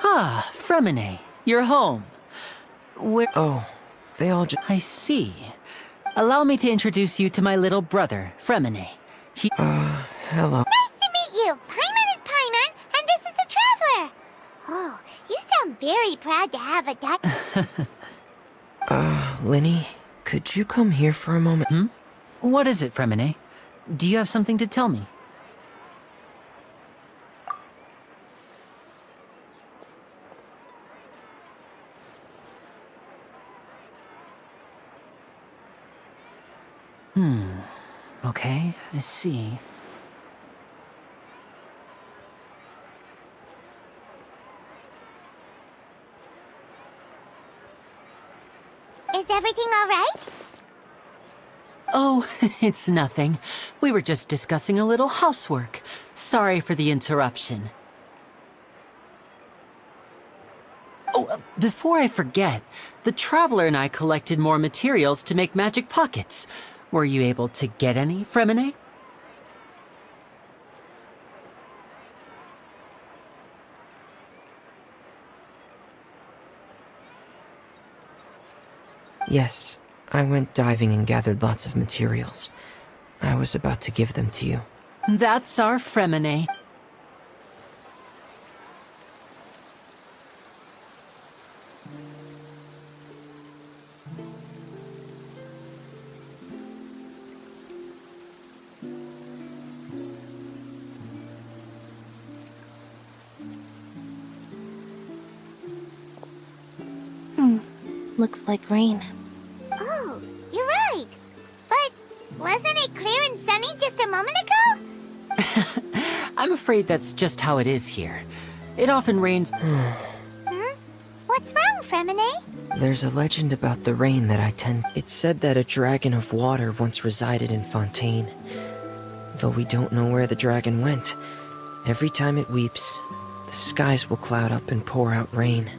Ah, Fremine, you're home. Where— Oh, they all just... I see. Allow me to introduce you to my little brother, Fremine. He— hello. Nice to meet you. Paimon is Paimon, and this is the Traveler. Oh, you sound very proud to have a duck. Linny, could you come here for a moment? What is it, Fremine? Do you have something to tell me? Okay, I see. Is everything all right? Oh, it's nothing. We were just discussing a little housework. Sorry for the interruption. Oh, before I forget, the Traveler and I collected more materials to make magic pockets. Were you able to get any, Fremine? Yes, I went diving and gathered lots of materials. I was about to give them to you. That's our Fremine. Looks like rain. Oh, you're right. But wasn't it clear and sunny just a moment ago? I'm afraid that's just how it is here. It often rains. What's wrong, Fremine? There's a legend about the rain that I tend... It said that a dragon of water once resided in Fontaine. Though we don't know where the dragon went, every time it weeps, the skies will cloud up and pour out rain.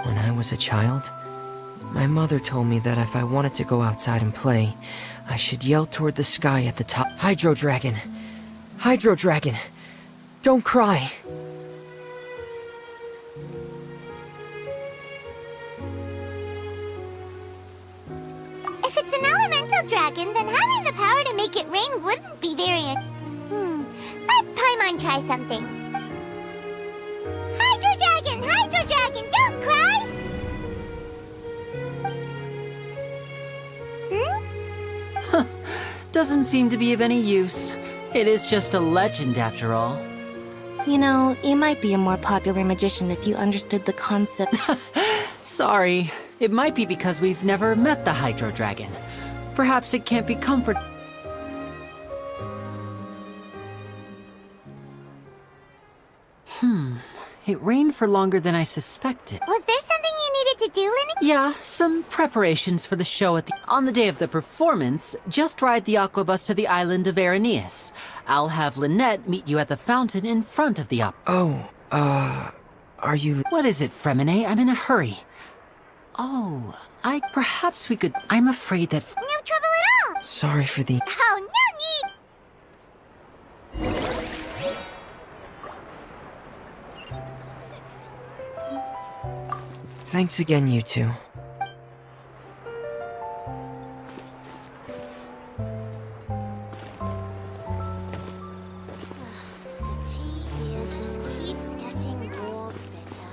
When I was a child, my mother told me that if I wanted to go outside and play, I should yell toward the sky at the top. Hydro Dragon! Hydro Dragon! Don't cry! If it's an elemental, hydro dragon, then having the power to make it rain wouldn't be very... Let Paimon try something. Hydro dragon, don't cry! Doesn't seem to be of any use. It is just a legend after all. You know, you might be a more popular magician if you understood the concept. Sorry. It might be because we've never met the Hydro Dragon. Perhaps it can't be comfort. It rained for longer than I suspected. Was there something you needed to do, Lenny? Yeah, some preparations for the show on the day of the performance. Just ride the aquabus to the island of Aeneas. I'll have Lynette meet you at the fountain in front of the Are you... What is it, Fremine? I'm in a hurry. Perhaps we could... I'm afraid that... No trouble at all! Sorry for the... Oh, no need! Thanks again, you two. The tea here just keeps getting more bitter.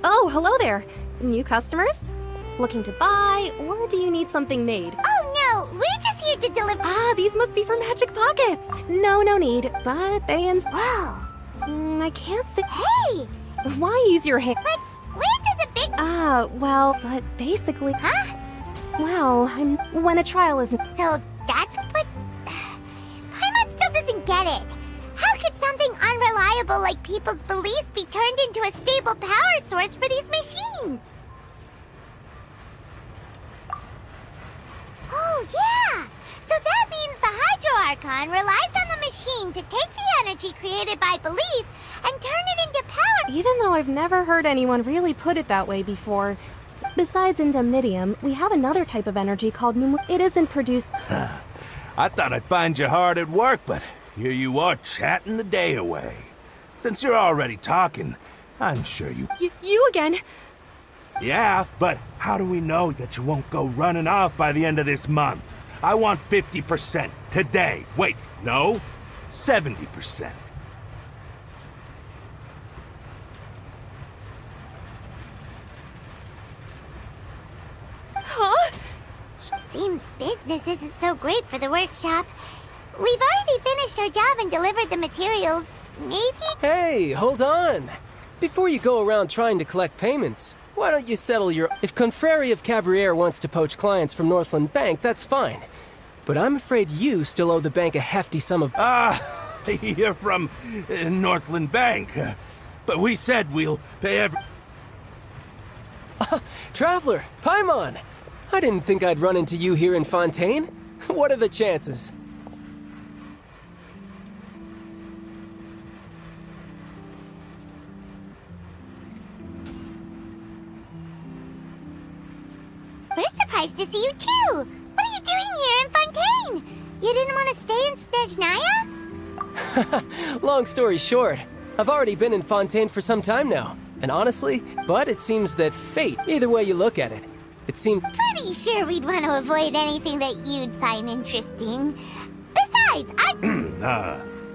Oh, hello there. New customers? Looking to buy, or do you need something made? Oh no, we're just here to deliver. Ah, these must be for Magic Pockets. No need, but they Whoa. I can't say. Hey! Why use your hand? But where does a big... Well, but basically... Huh? Well, when a trial isn't... So that's what... Paimon still doesn't get it. How could something unreliable like people's beliefs be turned into a stable power source for these machines? Oh, yeah! So that means the Hydro Archon relies on the machine to take the energy created by belief and turn it into power. Even though I've never heard anyone really put it that way before. Besides indemnitium, we have another type of energy called It isn't produced... I thought I'd find you hard at work, but here you are chatting the day away. Since you're already talking, I'm sure you... You again? Yeah, but how do we know that you won't go running off by the end of this month? I want 50% today. Wait, no, 70%. Huh? Seems business isn't so great for the workshop. We've already finished our job and delivered the materials. Maybe... Hey, hold on. Before you go around trying to collect payments, why don't you settle your... If Confrere of Cabriere wants to poach clients from Northland Bank, that's fine. But I'm afraid you still owe the bank a hefty sum of... You're from Northland Bank. But we said we'll pay every... Traveler, Paimon! I didn't think I'd run into you here in Fontaine. What are the chances? We're surprised to see you too! What are you doing here in Fontaine? You didn't want to stay in Snezhnaya? Long story short, I've already been in Fontaine for some time now. And honestly, but it seems that fate, either way you look at it, it seemed... Pretty sure we'd want to avoid anything that you'd find interesting. Besides,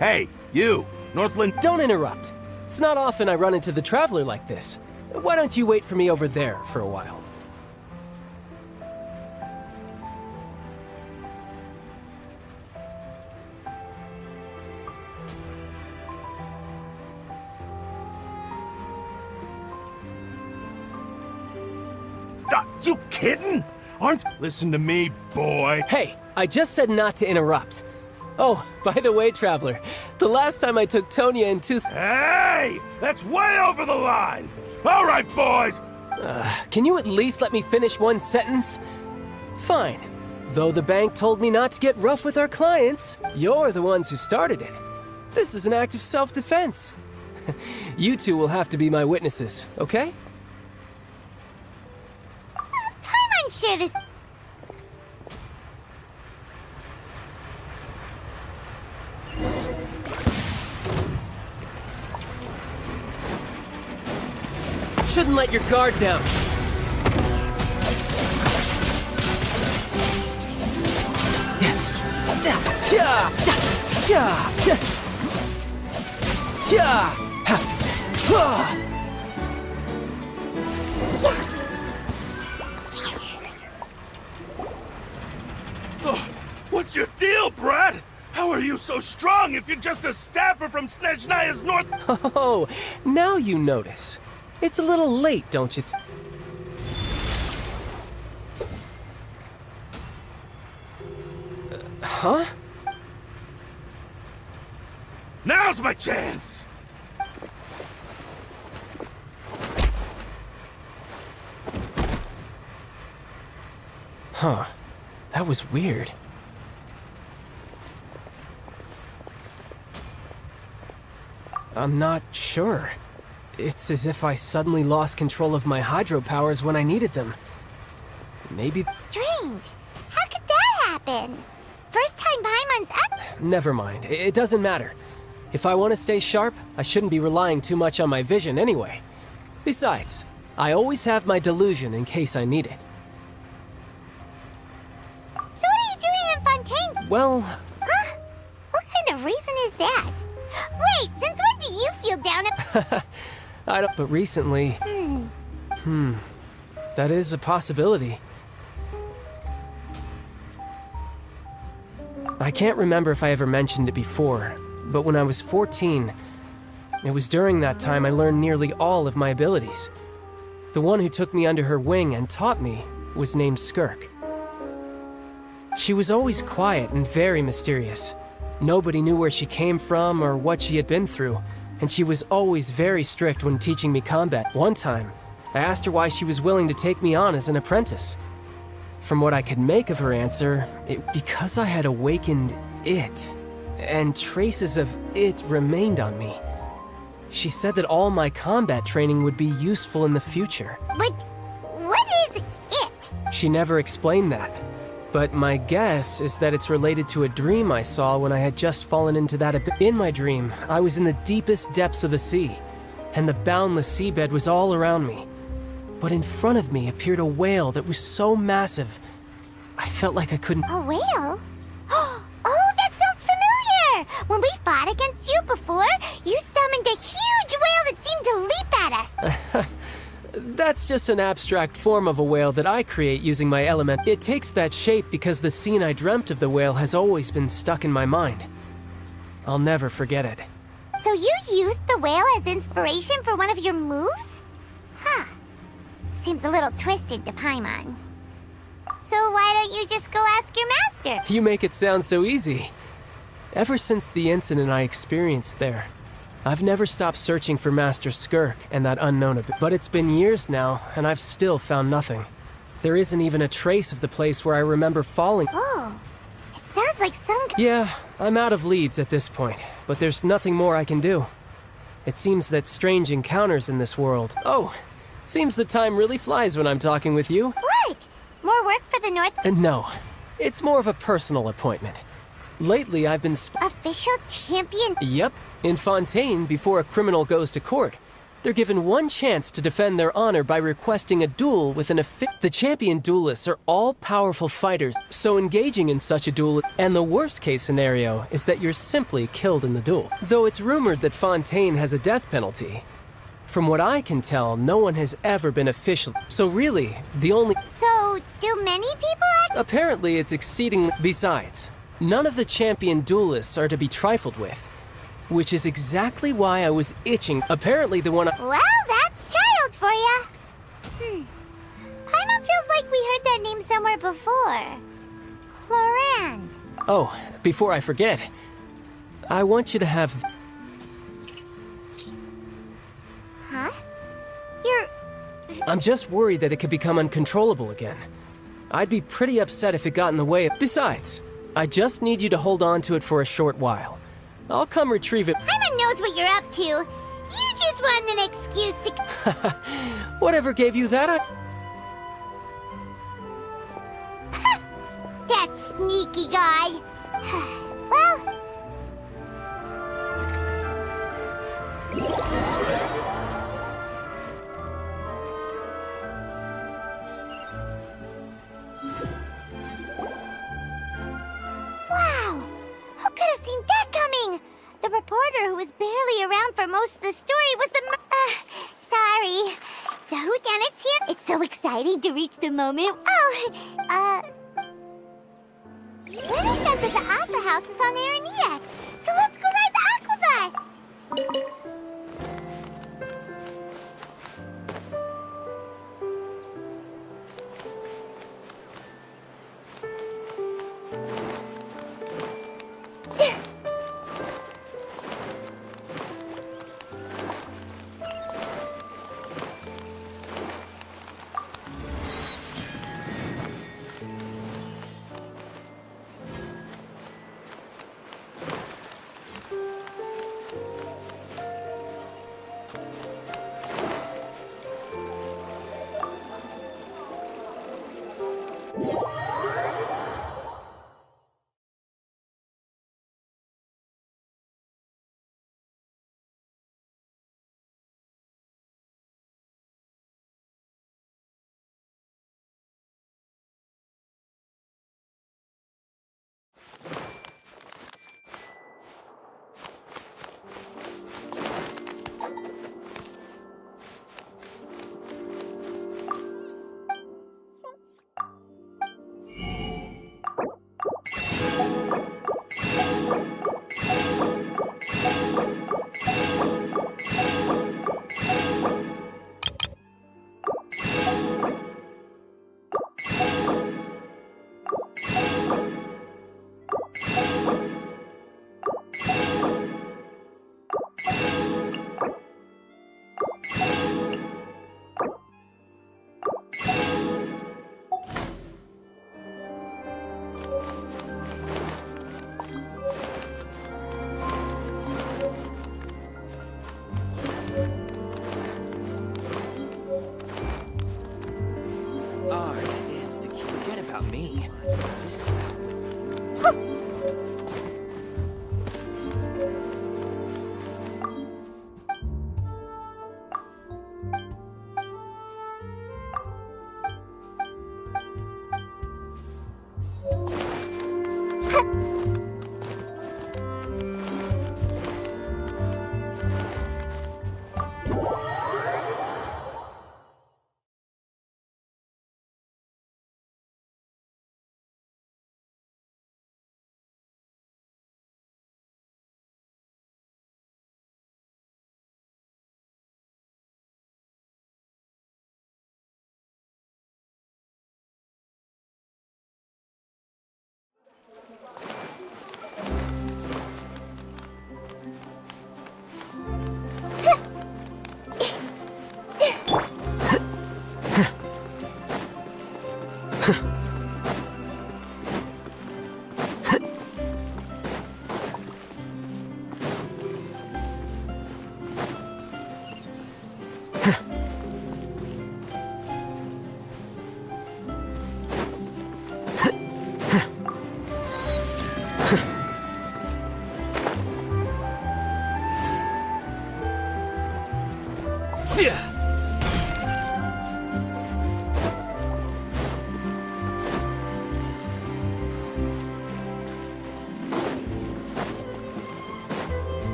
Hey, you! Northland... Don't interrupt. It's not often I run into the Traveler like this. Why don't you wait for me over there for a while? You kidding? Aren't... Listen to me, boy. Hey, I just said not to interrupt. Oh, by the way, Traveler, the last time I took Tonya into... Hey! That's way over the line! All right, boys! Can you at least let me finish one sentence? Fine. Though the bank told me not to get rough with our clients, you're the ones who started it. This is an act of self-defense. You two will have to be my witnesses, okay? I'm sure this... Shouldn't let your guard down. What's your deal, Brad? How are you so strong if you're just a staffer from Snezhnaya's North... Oh, now you notice. It's a little late, don't you think? Huh? Now's my chance! Huh. That was weird. I'm not sure. It's as if I suddenly lost control of my hydro powers when I needed them. Maybe... Strange. How could that happen? First time Paimon's up... Never mind. It doesn't matter. If I want to stay sharp, I shouldn't be relying too much on my vision anyway. Besides, I always have my delusion in case I need it. So what are you doing in Fontaine? Well... Huh? What kind of reason is that? Wait, since when do you feel down at... I don't... But recently... That is a possibility. I can't remember if I ever mentioned it before, but when I was 14, it was during that time I learned nearly all of my abilities. The one who took me under her wing and taught me was named Skirk. She was always quiet and very mysterious. Nobody knew where she came from or what she had been through, and she was always very strict when teaching me combat. One time, I asked her why she was willing to take me on as an apprentice. From what I could make of her answer, because I had awakened it, and traces of it remained on me. She said that all my combat training would be useful in the future. But what is it? She never explained that. But my guess is that it's related to a dream I saw when I had just fallen into that abyss. In my dream, I was in the deepest depths of the sea, and the boundless seabed was all around me. But in front of me appeared a whale that was so massive, I felt like I couldn't... A whale? Oh, that sounds familiar! When we fought against you before, you summoned a huge whale that seemed to leap at us! That's just an abstract form of a whale that I create using my element. It takes that shape because the scene I dreamt of the whale has always been stuck in my mind. I'll never forget it. So you used the whale as inspiration for one of your moves? Huh. Seems a little twisted to Paimon. So why don't you just go ask your master? You make it sound so easy. Ever since the incident I experienced there, I've never stopped searching for Master Skirk and that unknown abyss. But it's been years now, and I've still found nothing. There isn't even a trace of the place where I remember falling. Oh, it sounds like some... Yeah, I'm out of leads at this point, but there's nothing more I can do. It seems that strange encounters in this world... Oh, seems the time really flies when I'm talking with you. What? More work for the North... No, it's more of a personal appointment. Lately, I've been... Official champion? Yep. In Fontaine, before a criminal goes to court, they're given one chance to defend their honor by requesting a duel with an The champion duelists are all-powerful fighters, so engaging in such a duel... And the worst-case scenario is that you're simply killed in the duel. Though it's rumored that Fontaine has a death penalty. From what I can tell, no one has ever been official. So really, the only... So, do many people act... Apparently, it's exceedingly... Besides, none of the champion duelists are to be trifled with. Which is exactly why I was itching. Apparently the one Well, that's child for ya. Paimon feels like we heard that name somewhere before. Florand. Oh, before I forget, I want you to have... Huh? You're... I'm just worried that it could become uncontrollable again. I'd be pretty upset if it got in the way. Besides, I just need you to hold on to it for a short while. I'll come retrieve it. Paimon knows what you're up to. You just want an excuse to... Whatever gave you that? That sneaky guy. Well... Wow! Who could have seen that coming? The reporter who was barely around for most of the story was the sorry. The whodunit's here? It's so exciting to reach the moment. Lily said that the Opera House is on Aranias, so let's go ride the Aquabus!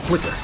Flicker.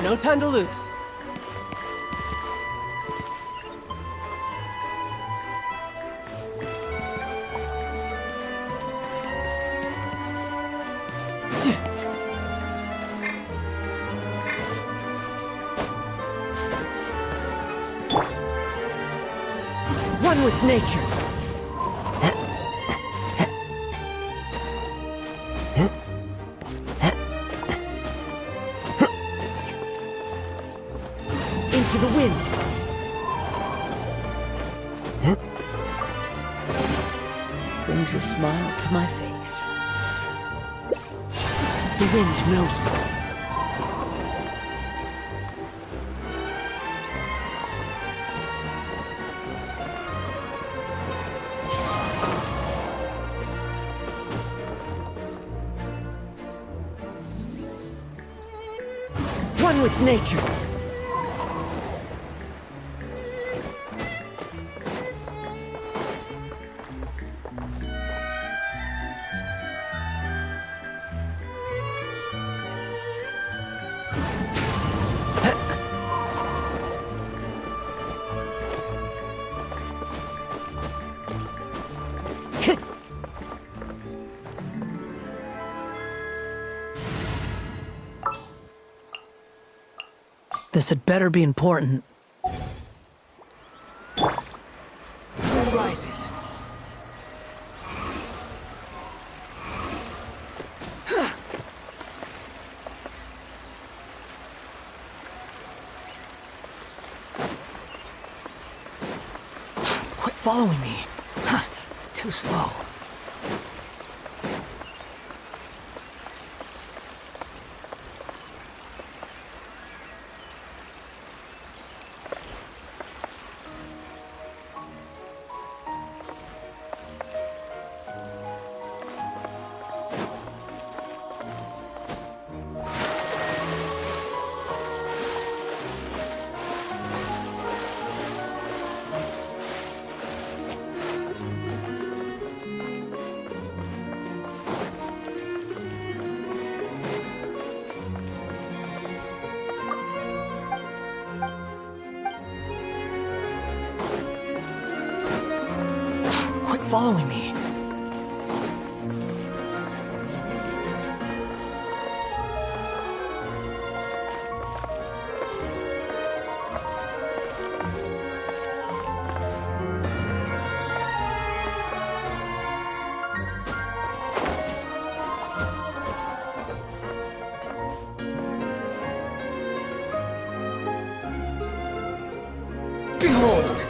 No time to lose. One with nature. Into the wind. Brings a smile to my face. The wind knows me. One with nature. This had better be important. Sun rises. Quit following me. Too slow. Quit following me. Behold!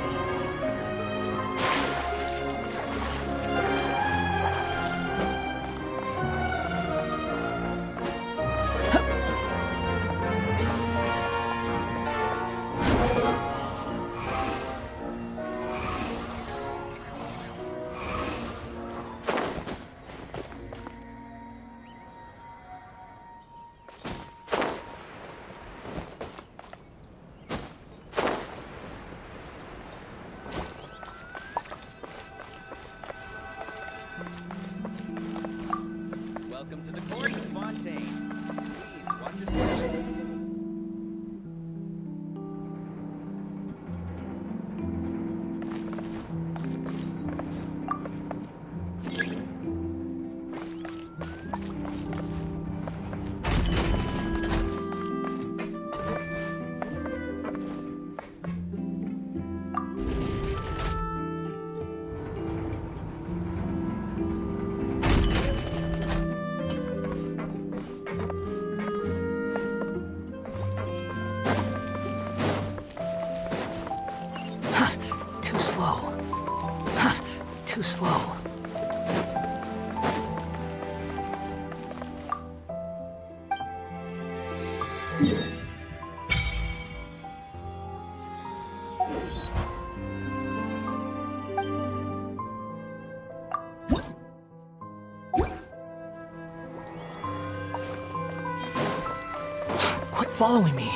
Too slow. Quit following me.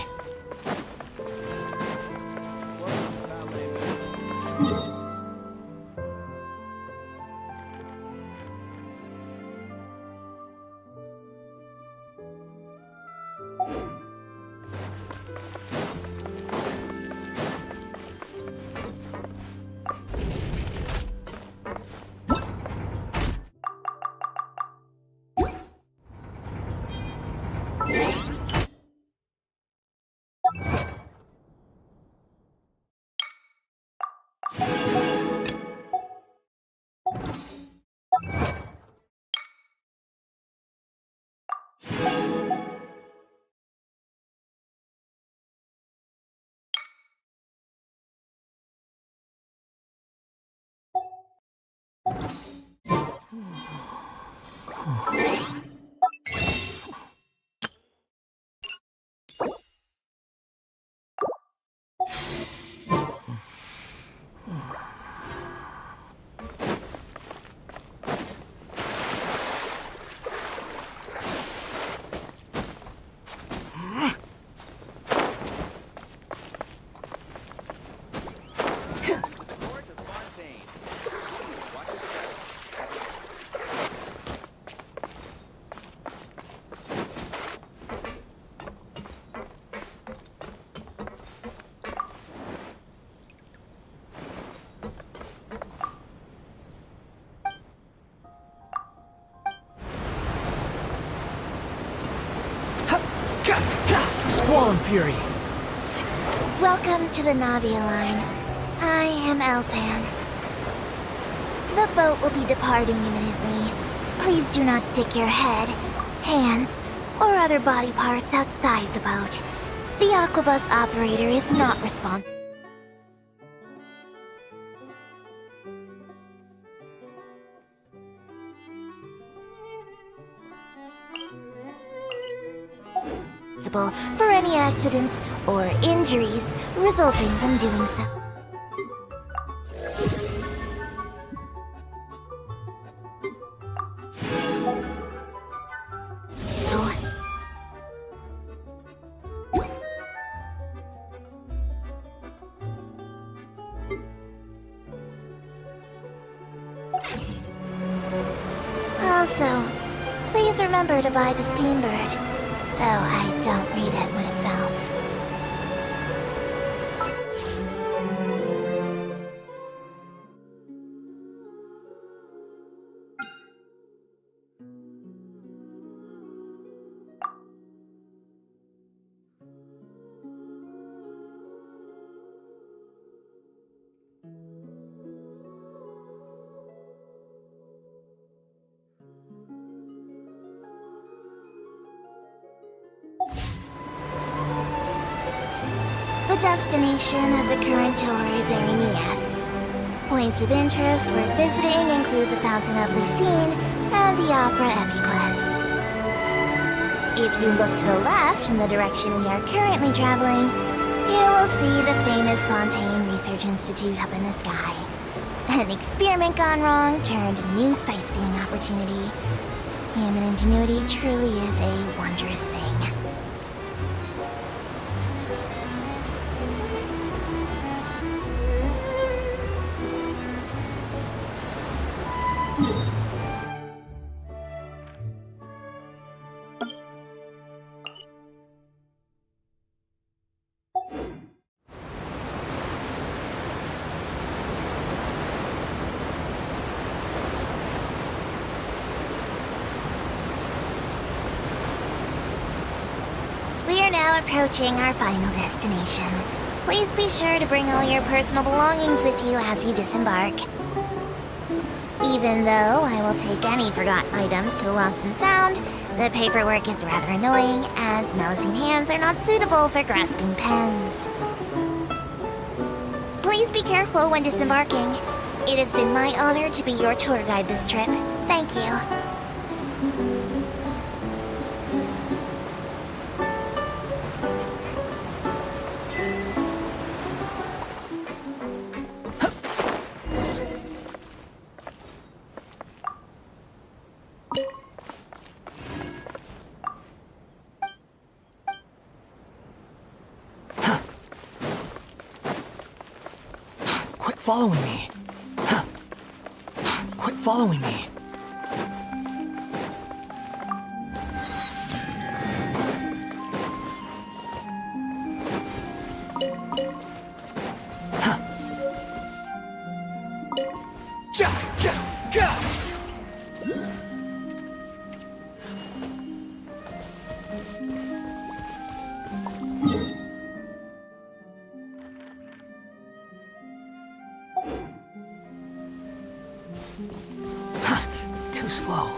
Squall Fury. Welcome to the Navia line. I am Elfan. The boat will be departing imminently. Please do not stick your head, hands, or other body parts outside the boat. The Aquabus operator is not responsible. For any accidents or injuries resulting from doing so. Also, please remember to buy the Steambird. Though I don't read it myself. The destination of the current tour is Arenias. Points of interest worth visiting include the Fountain of Lucine and the Opera Epiclese. If you look to the left in the direction we are currently traveling, you will see the famous Fontaine Research Institute up in the sky. An experiment gone wrong turned a new sightseeing opportunity. Human ingenuity truly is a wondrous thing. Approaching our final destination. Please be sure to bring all your personal belongings with you as you disembark. Even though I will take any forgotten items to the lost and found, the paperwork is rather annoying, as Melusine hands are not suitable for grasping pens. Please be careful when disembarking. It has been my honor to be your tour guide this trip. Thank you. Quit following me. Quit following me. Too slow.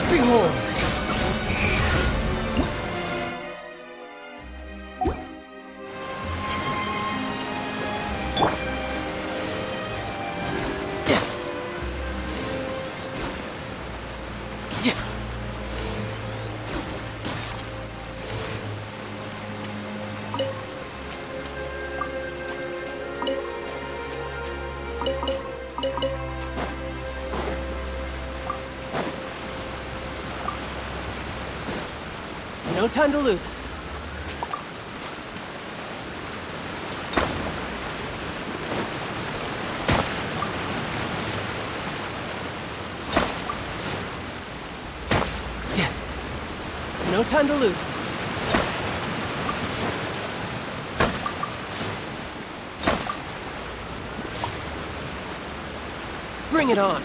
Behold! No time to lose. No time to lose. Bring it on.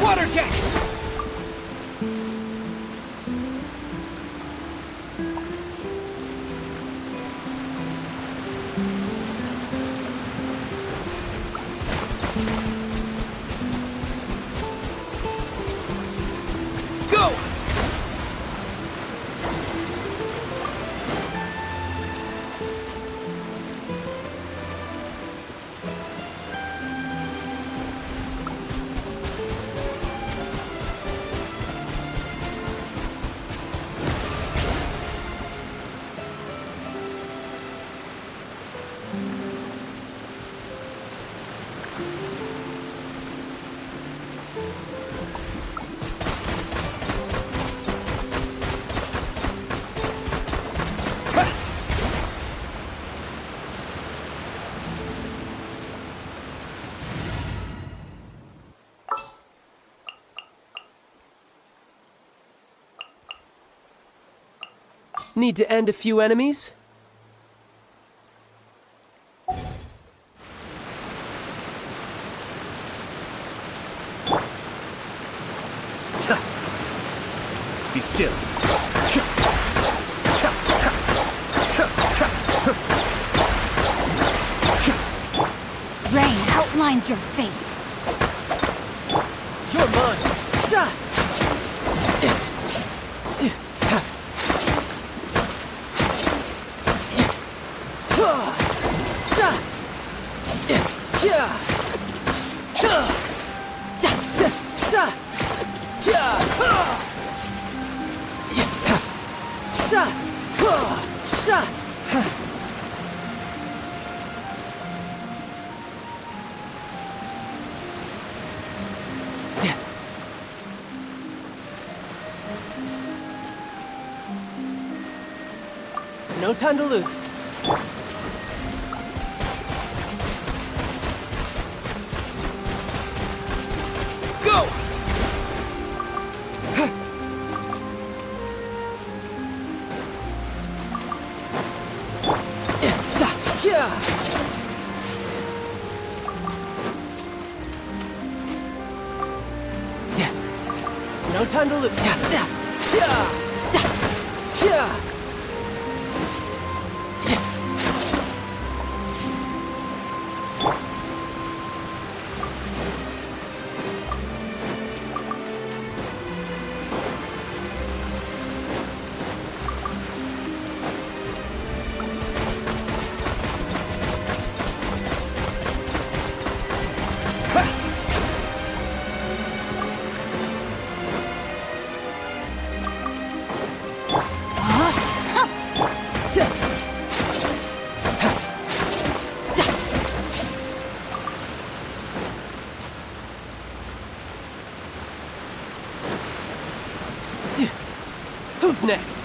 Water jet! Go! Need to end a few enemies? Be still. Rain outlines your fate. You're mine. No time to lose. Go! No time to lose. Who's next?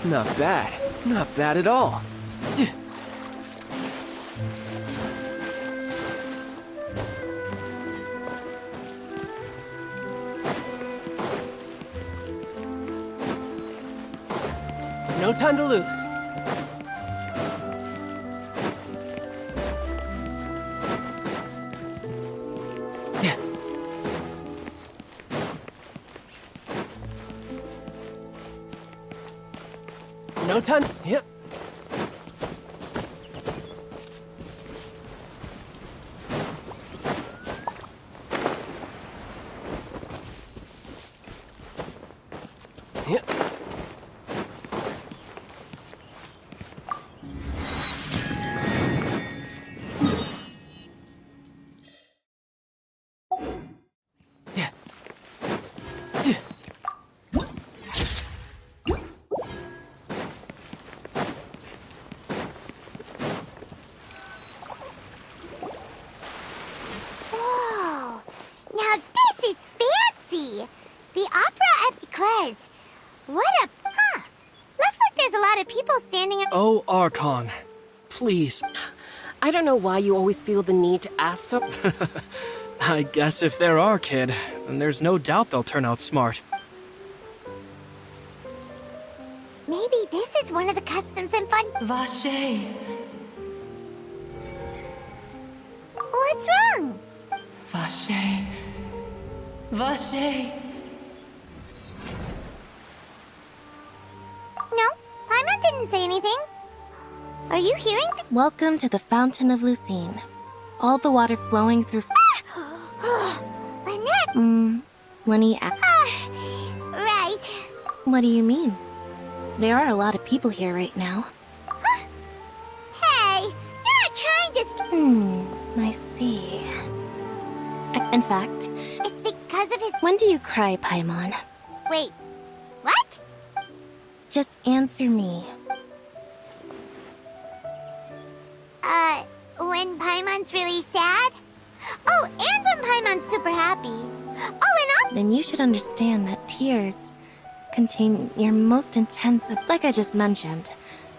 Not bad. Not bad at all. No time to lose. No time. Yep. Yep. What a... Huh. Looks like there's a lot of people standing... Oh, Archon. please. I don't know why you always feel the need to ask so. I guess if they're our kid, then there's no doubt they'll turn out smart. Maybe this is one of the customs and fun. Vache. What's wrong? Vache. Vache. No, Paimon didn't say anything. Are you hearing? Welcome to the Fountain of Lucine. All the water flowing through. Lynette. Lenny. Right. What do you mean? There are a lot of people here right now. Hey, you're not trying to. I see. In fact, it's because of his. When do you cry, Paimon? Wait, what? Just answer me. When Paimon's really sad? Oh, and when Paimon's super happy. Oh, and all. Then you should understand that tears contain your most intense, like I just mentioned,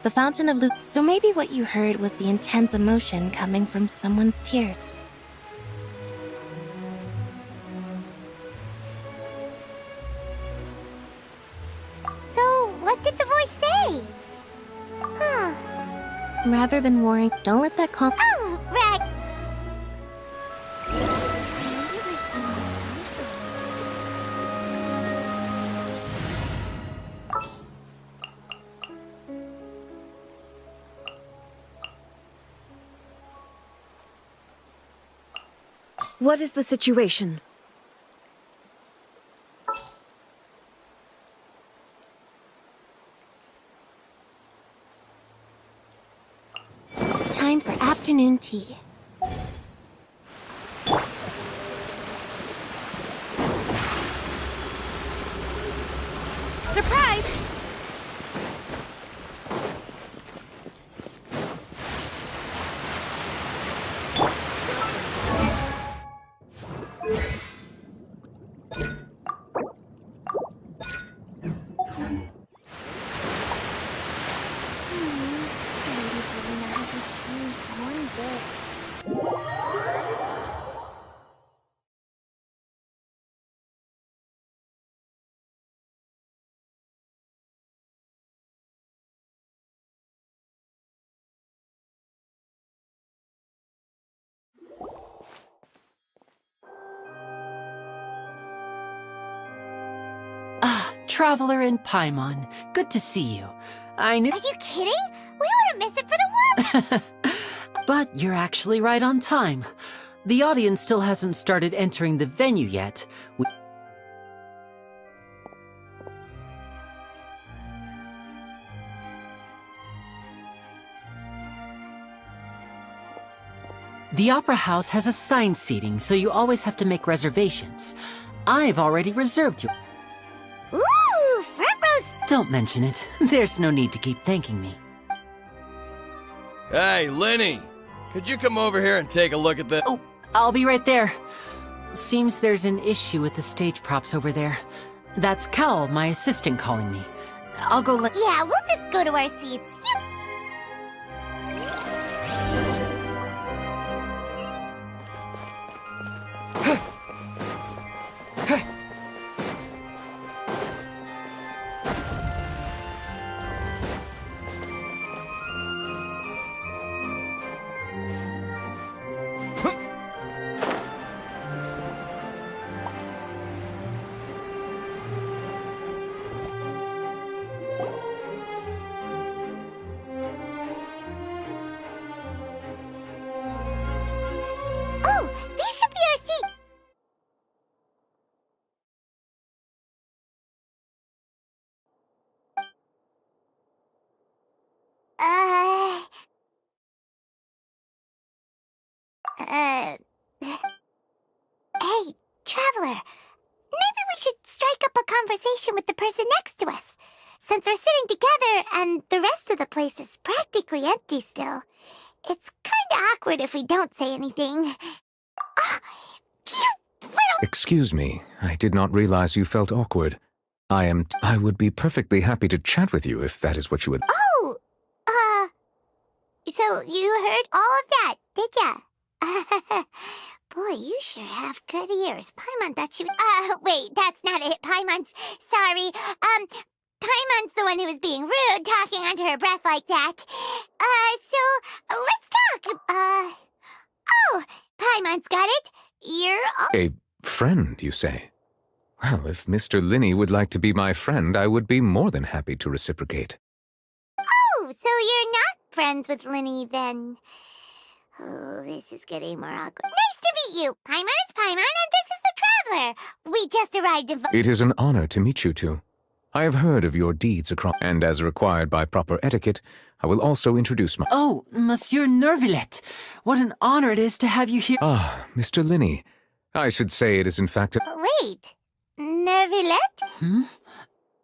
the Fountain of So maybe what you heard was the intense emotion coming from someone's tears. So, what did the voice say? Huh. Rather than worrying, don't let that calm. Oh, right. What is the situation? Time for afternoon tea. Surprise! Traveler in Paimon, good to see you. I knew— Are you kidding? We wouldn't miss it for the world! But you're actually right on time. The audience still hasn't started entering the venue yet. The Opera House has assigned seating, so you always have to make reservations. I've already reserved you. Ooh, front row. Don't mention it. There's no need to keep thanking me. Hey, Lenny! Could you come over here and take a look at this? Oh, I'll be right there. Seems there's an issue with the stage props over there. That's Cal, my assistant, calling me. I'll go let— Yeah, we'll just go to our seats. Hey, Traveler. Maybe we should strike up a conversation with the person next to us. Since we're sitting together and the rest of the place is practically empty still, it's kinda awkward if we don't say anything. Excuse me, I did not realize you felt awkward. I would be perfectly happy to chat with you if that is what you would— Oh, So you heard all of that, did ya? Boy, you sure have good ears. Paimon thought she was... wait, that's not it. Paimon's... Sorry. Paimon's the one who was being rude, talking under her breath like that. So, let's talk. Oh, Paimon's got it. You're... A friend, you say? Well, if Mr. Linney would like to be my friend, I would be more than happy to reciprocate. Oh, so you're not friends with Linney, then? Oh, this is getting more awkward. Nice to meet you. Paimon is Paimon, and this is the Traveler. We just arrived in... It is an honor to meet you two. I have heard of your deeds across, and as required by proper etiquette, I will also introduce my... Oh, Monsieur Nervillet, what an honor it is to have you here. Ah, Mr. Linney. I should say it is in fact a... Wait, Nervillet?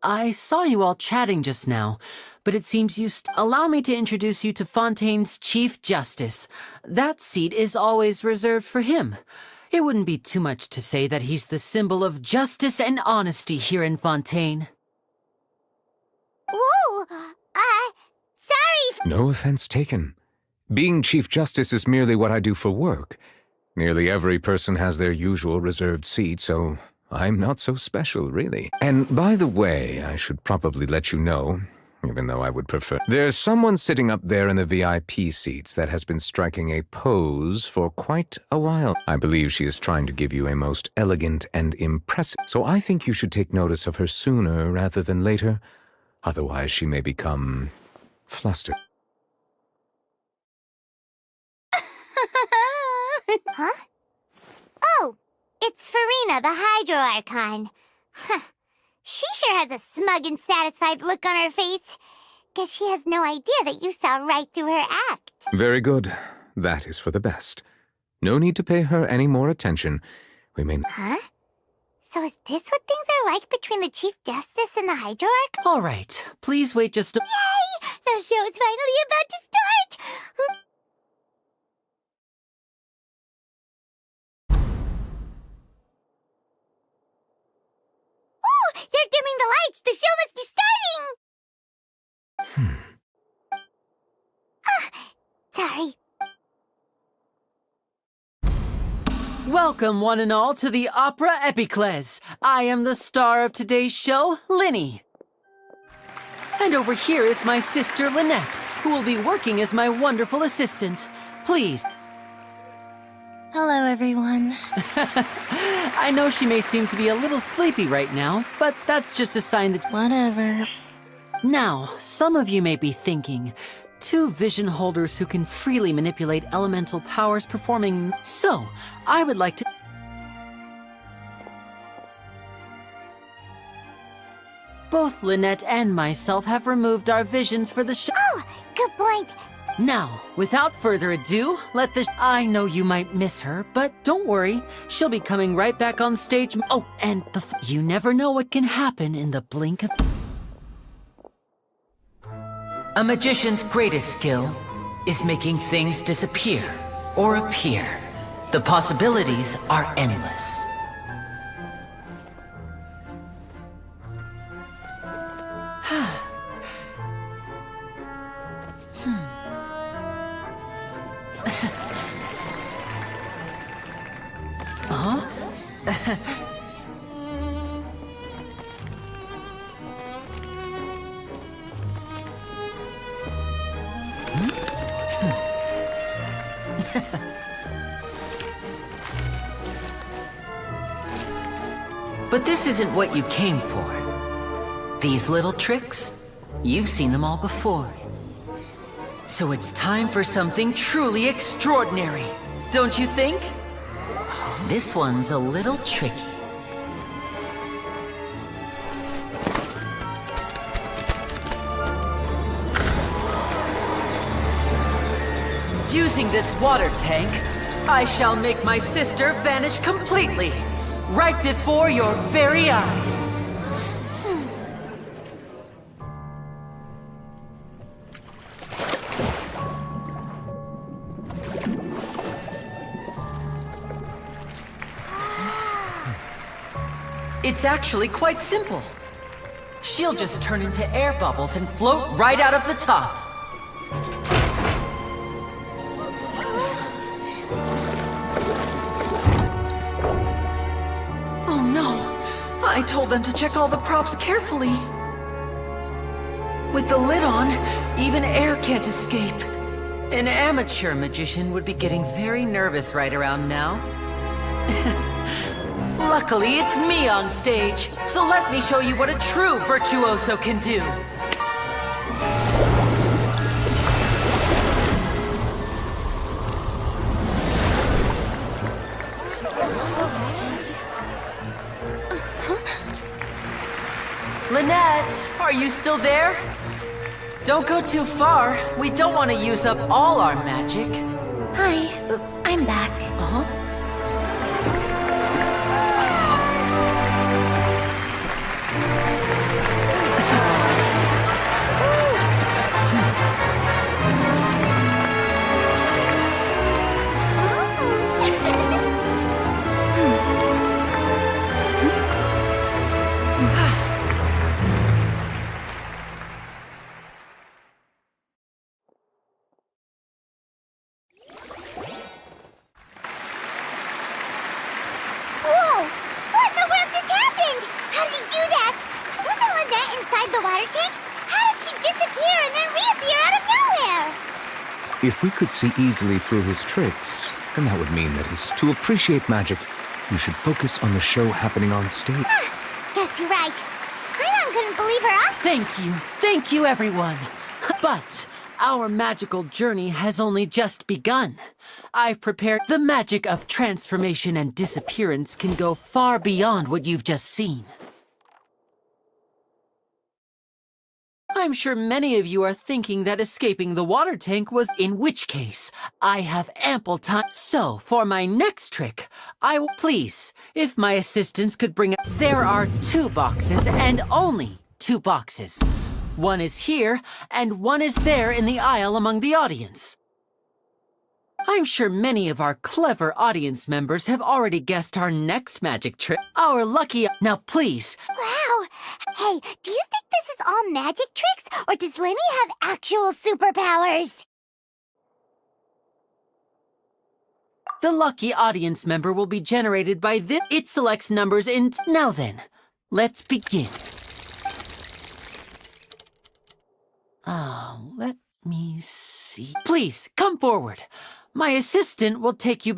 I saw you all chatting just now, but it seems you allow me to introduce you to Fontaine's Chief Justice. That seat is always reserved for him. It wouldn't be too much to say that he's the symbol of justice and honesty here in Fontaine. Whoa! Sorry. No offense taken. Being Chief Justice is merely what I do for work. Nearly every person has their usual reserved seat, so I'm not so special, really. And by the way, I should probably let you know, even though I would prefer... There's someone sitting up there in the VIP seats that has been striking a pose for quite a while. I believe she is trying to give you a most elegant and impressive... So I think you should take notice of her sooner rather than later. Otherwise, she may become... flustered. Huh? Oh, it's Farina, the Hydro Archon. Huh. She sure has a smug and satisfied look on her face. Guess she has no idea that you saw right through her act. Very good. That is for the best. No need to pay her any more attention. We may... Huh? So is this what things are like between the Chief Justice and the Hydro Archon? All right, please wait just a... Yay! The show is finally about to start! Oh, they're dimming the lights! The show must be starting! Sorry. Welcome, one and all, to the Opera Epiclese. I am the star of today's show, Linny. And over here is my sister, Lynette, who will be working as my wonderful assistant. Please. Hello, everyone. I know she may seem to be a little sleepy right now, but that's just a sign that... Whatever. Now, some of you may be thinking, two vision holders who can freely manipulate elemental powers performing... So, I would like to... Both Lynette and myself have removed our visions for the show. Oh, good point. Now, without further ado, let this... I know you might miss her, but don't worry. She'll be coming right back on stage. Oh, and you never know what can happen in the blink of... A magician's greatest skill is making things disappear or appear. The possibilities are endless. But this isn't what you came for. These little tricks, you've seen them all before. So it's time for something truly extraordinary, don't you think? This one's a little tricky. Using this water tank, I shall make my sister vanish completely, right before your very eyes. It's actually quite simple. She'll just turn into air bubbles and float right out of the top. told them to check all the props carefully. With the lid on, even air can't escape. An amateur magician would be getting very nervous right around now. Luckily, it's me on stage, so let me show you what a true virtuoso can do. Lynette, are you still there? Don't go too far. We don't want to use up all our magic. Hi, I'm back. Uh-huh. Whoa! What in the world just happened? How did he do that? Wasn't Lynette inside the water tank? How did she disappear and then reappear out of nowhere? If we could see easily through his tricks, then that would mean that to appreciate magic, you should focus on the show happening on stage. Guess you're right. Paimon couldn't believe her eyes. Thank you, everyone. But our magical journey has only just begun. I've prepared. The magic of transformation and disappearance can go far beyond what you've just seen. I'm sure many of you are thinking that escaping the water tank was, in which case, I have ample time. So, for my next trick, I will please, if my assistants could bring up. There are 2 boxes and only 2 boxes. One is here, and one is there in the aisle among the audience. I'm sure many of our clever audience members have already guessed our next magic trick. Our lucky... Now, please. Wow! Hey, do you think this is all magic tricks, or does Lenny have actual superpowers? The lucky audience member will be generated by this. It selects numbers in... Now then, let's begin. Let me see. Please, come forward. My assistant will take you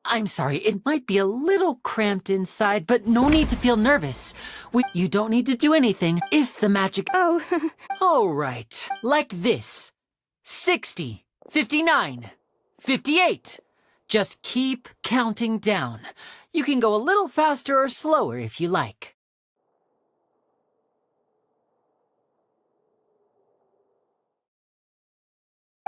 I'm sorry, it might be a little cramped inside, but no need to feel nervous. You don't need to do anything if the magic... Oh. All right, like this. 60, 59, 58. Just keep counting down. You can go a little faster or slower if you like.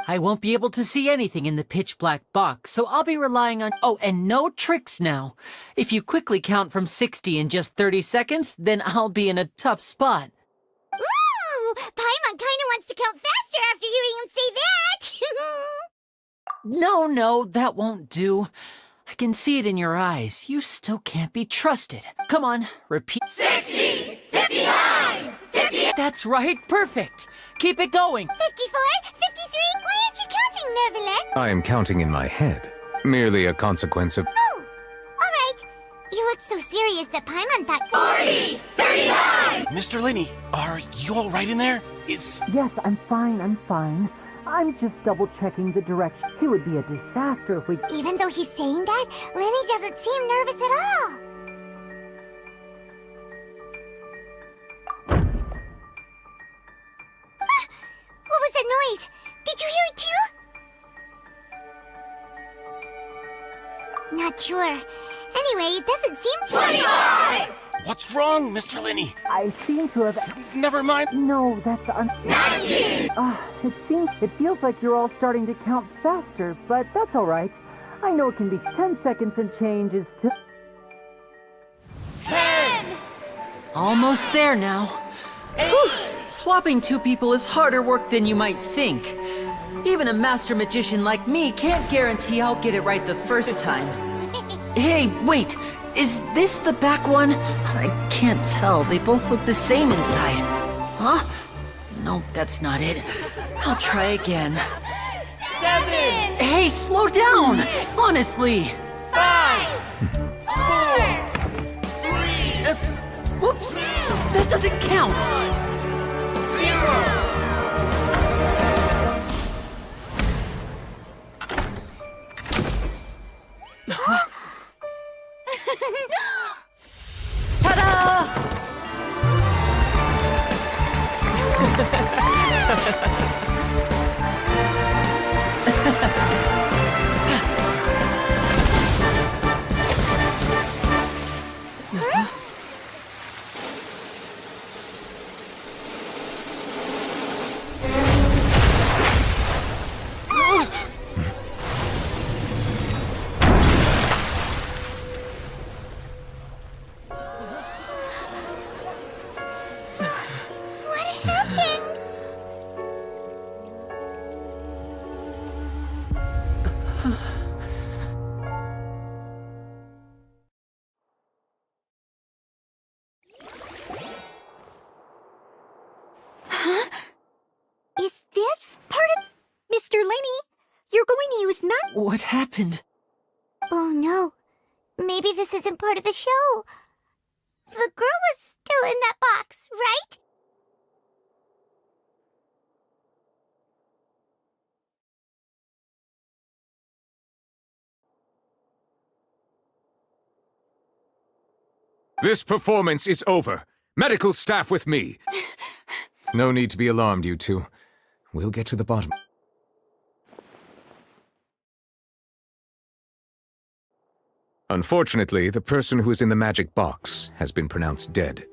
I won't be able to see anything in the pitch-black box, so I'll be relying on... Oh, and no tricks now. If you quickly count from 60 in just 30 seconds, then I'll be in a tough spot. Ooh! Paimon kinda wants to count faster after hearing him say that! No, that won't do. I can see it in your eyes. You still can't be trusted. Come on, repeat. 60! 59! 58! That's right, perfect. Keep it going. 54? 53? Why aren't you counting, Nervalet? I am counting in my head. Merely a consequence of... Oh, alright. You looked so serious that Paimon thought... 40! 39! Mr. Lenny, are you all right in there? Yes, I'm fine. I'm just double-checking the direction. It would be a disaster if we... Even though he's saying that, Lenny doesn't seem nervous at all. What was that noise? Did you hear it too? Not sure. Anyway, it doesn't seem... 25! What's wrong, Mr. Lenny? I seem to have... Never mind. No, that's... 19! It feels like you're all starting to count faster, but that's all right. I know it can be 10 seconds and change is to... 10! Almost there now. 8! Swapping 2 people is harder work than you might think. Even a master magician like me can't guarantee I'll get it right the first time. Hey, wait! Is this the back one? I can't tell. They both look the same inside. Huh? No, that's not it. I'll try again. 7! Hey, slow down! Honestly! 5! 4! That doesn't count! 0! What happened? Huh? Is this part of... Mr. Lenny, you're going to use nut... What happened? Oh no. Maybe this isn't part of the show. The girl was still in that box, right? This performance is over. Medical staff with me. No need to be alarmed, you two. We'll get to the bottom. Unfortunately, the person who is in the magic box has been pronounced dead.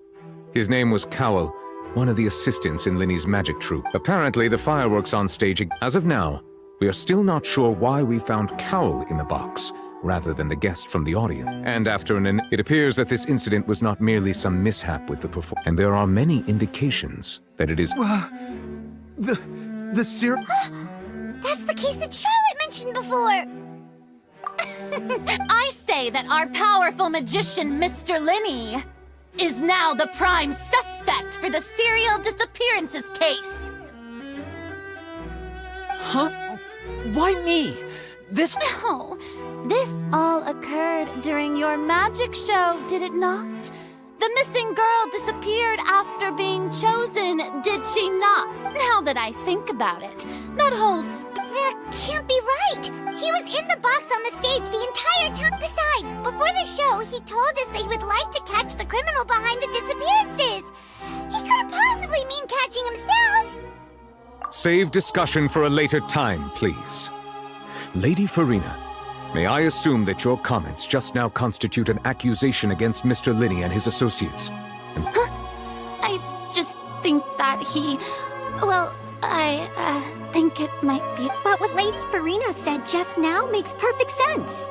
His name was Cowell, one of the assistants in Linny's magic troupe. Apparently, the fireworks on stage... As of now, we are still not sure why we found Cowell in the box, rather than the guest from the audience. And after it appears that this incident was not merely some mishap with the performance. And there are many indications that it is... The syrup... That's the case that Charlotte mentioned before! I say that our powerful magician, Mr. Linny, is now the prime suspect for the serial disappearances case. Huh? Why me? This... No, this all occurred during your magic show, did it not? The missing girl disappeared after being chosen, did she not? Now that I think about it, that whole That can't be right! He was in the box on the stage the entire time. Besides, before the show, he told us that he would like to catch the criminal behind the disappearances. He couldn't possibly mean catching himself. Save discussion for a later time, please. Lady Farina, may I assume that your comments just now constitute an accusation against Mr. Linny and his associates? I just think that he... Well, I think it might be... But what Lady Farina said just now makes perfect sense.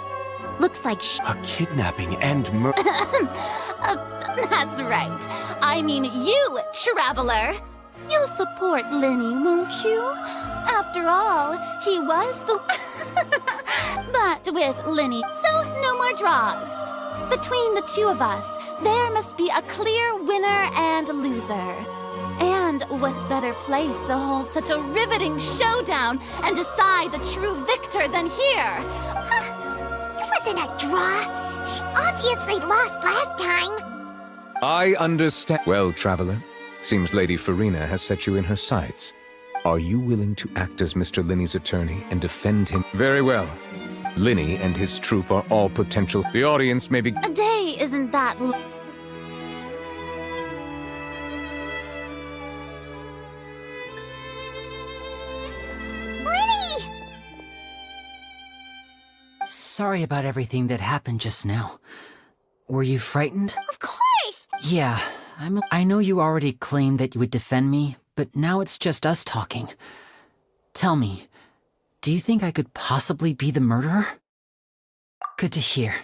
Looks like A kidnapping and murder. That's right. I mean you, traveler. You'll support Linny, won't you? After all, he was the... But with Linny, so no more draws. Between the two of us, there must be a clear winner and loser. And what better place to hold such a riveting showdown and decide the true victor than here? It wasn't a draw. She obviously lost last time. I understand. Well, traveler, seems Lady Farina has set you in her sights. Are you willing to act as Mr. Linny's attorney and defend him? Very well. Linny and his troupe are all potential. The audience may be... A day isn't that... Linny! Sorry about everything that happened just now. Were you frightened? Of course! Yeah, I know you already claimed that you would defend me, but now it's just us talking. Tell me, do you think I could possibly be the murderer? Good to hear.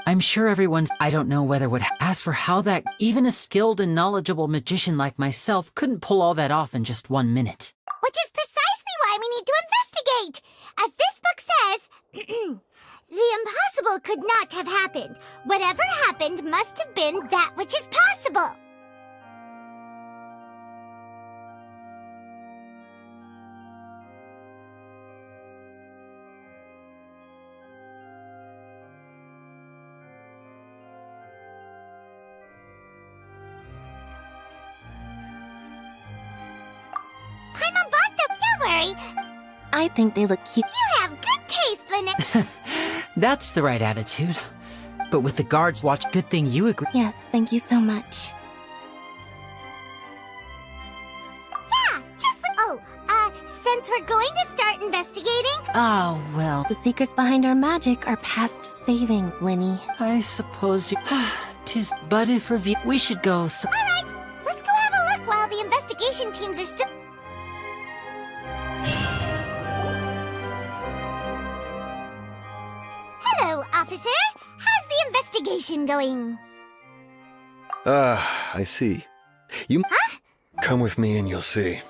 I'm sure everyone's... I don't know whether would... As for how that... Even a skilled and knowledgeable magician like myself couldn't pull all that off in just 1 minute. Which is precisely why we need to investigate! As this book says, the impossible could not have happened. Whatever happened must have been that which is possible. sorry. I think they look cute. You have good taste, Lynette. That's the right attitude. But with the guards watch, good thing you agree. Yes, thank you so much. Yeah, since we're going to start investigating... Oh, well. The secrets behind our magic are past saving, Linny. I suppose you... 'Tis... But if review... We should go... Alright, let's go have a look while the investigation teams are still... Hello, officer. How's the investigation going? I see. You... Huh? Come with me and you'll see.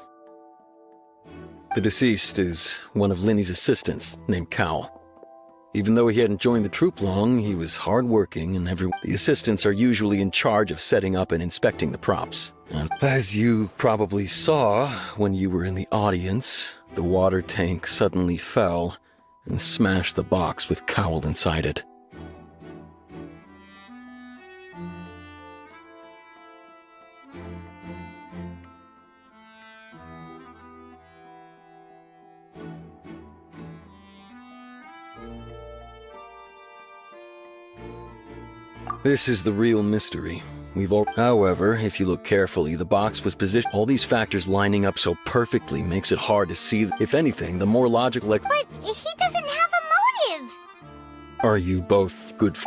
The deceased is one of Linny's assistants, named Cal. Even though he hadn't joined the troop long, he was hardworking and The assistants are usually in charge of setting up and inspecting the props. As you probably saw when you were in the audience, the water tank suddenly fell and smashed the box with Cowl inside it. This is the real mystery. However, if you look carefully, the box was positioned. All these factors lining up so perfectly makes it hard to see. If anything, the more logical But he doesn't have a motive! Are you both good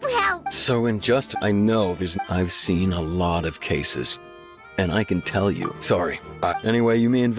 Well... So I know I've seen a lot of cases. And I can tell you. Sorry. Anyway, you mean...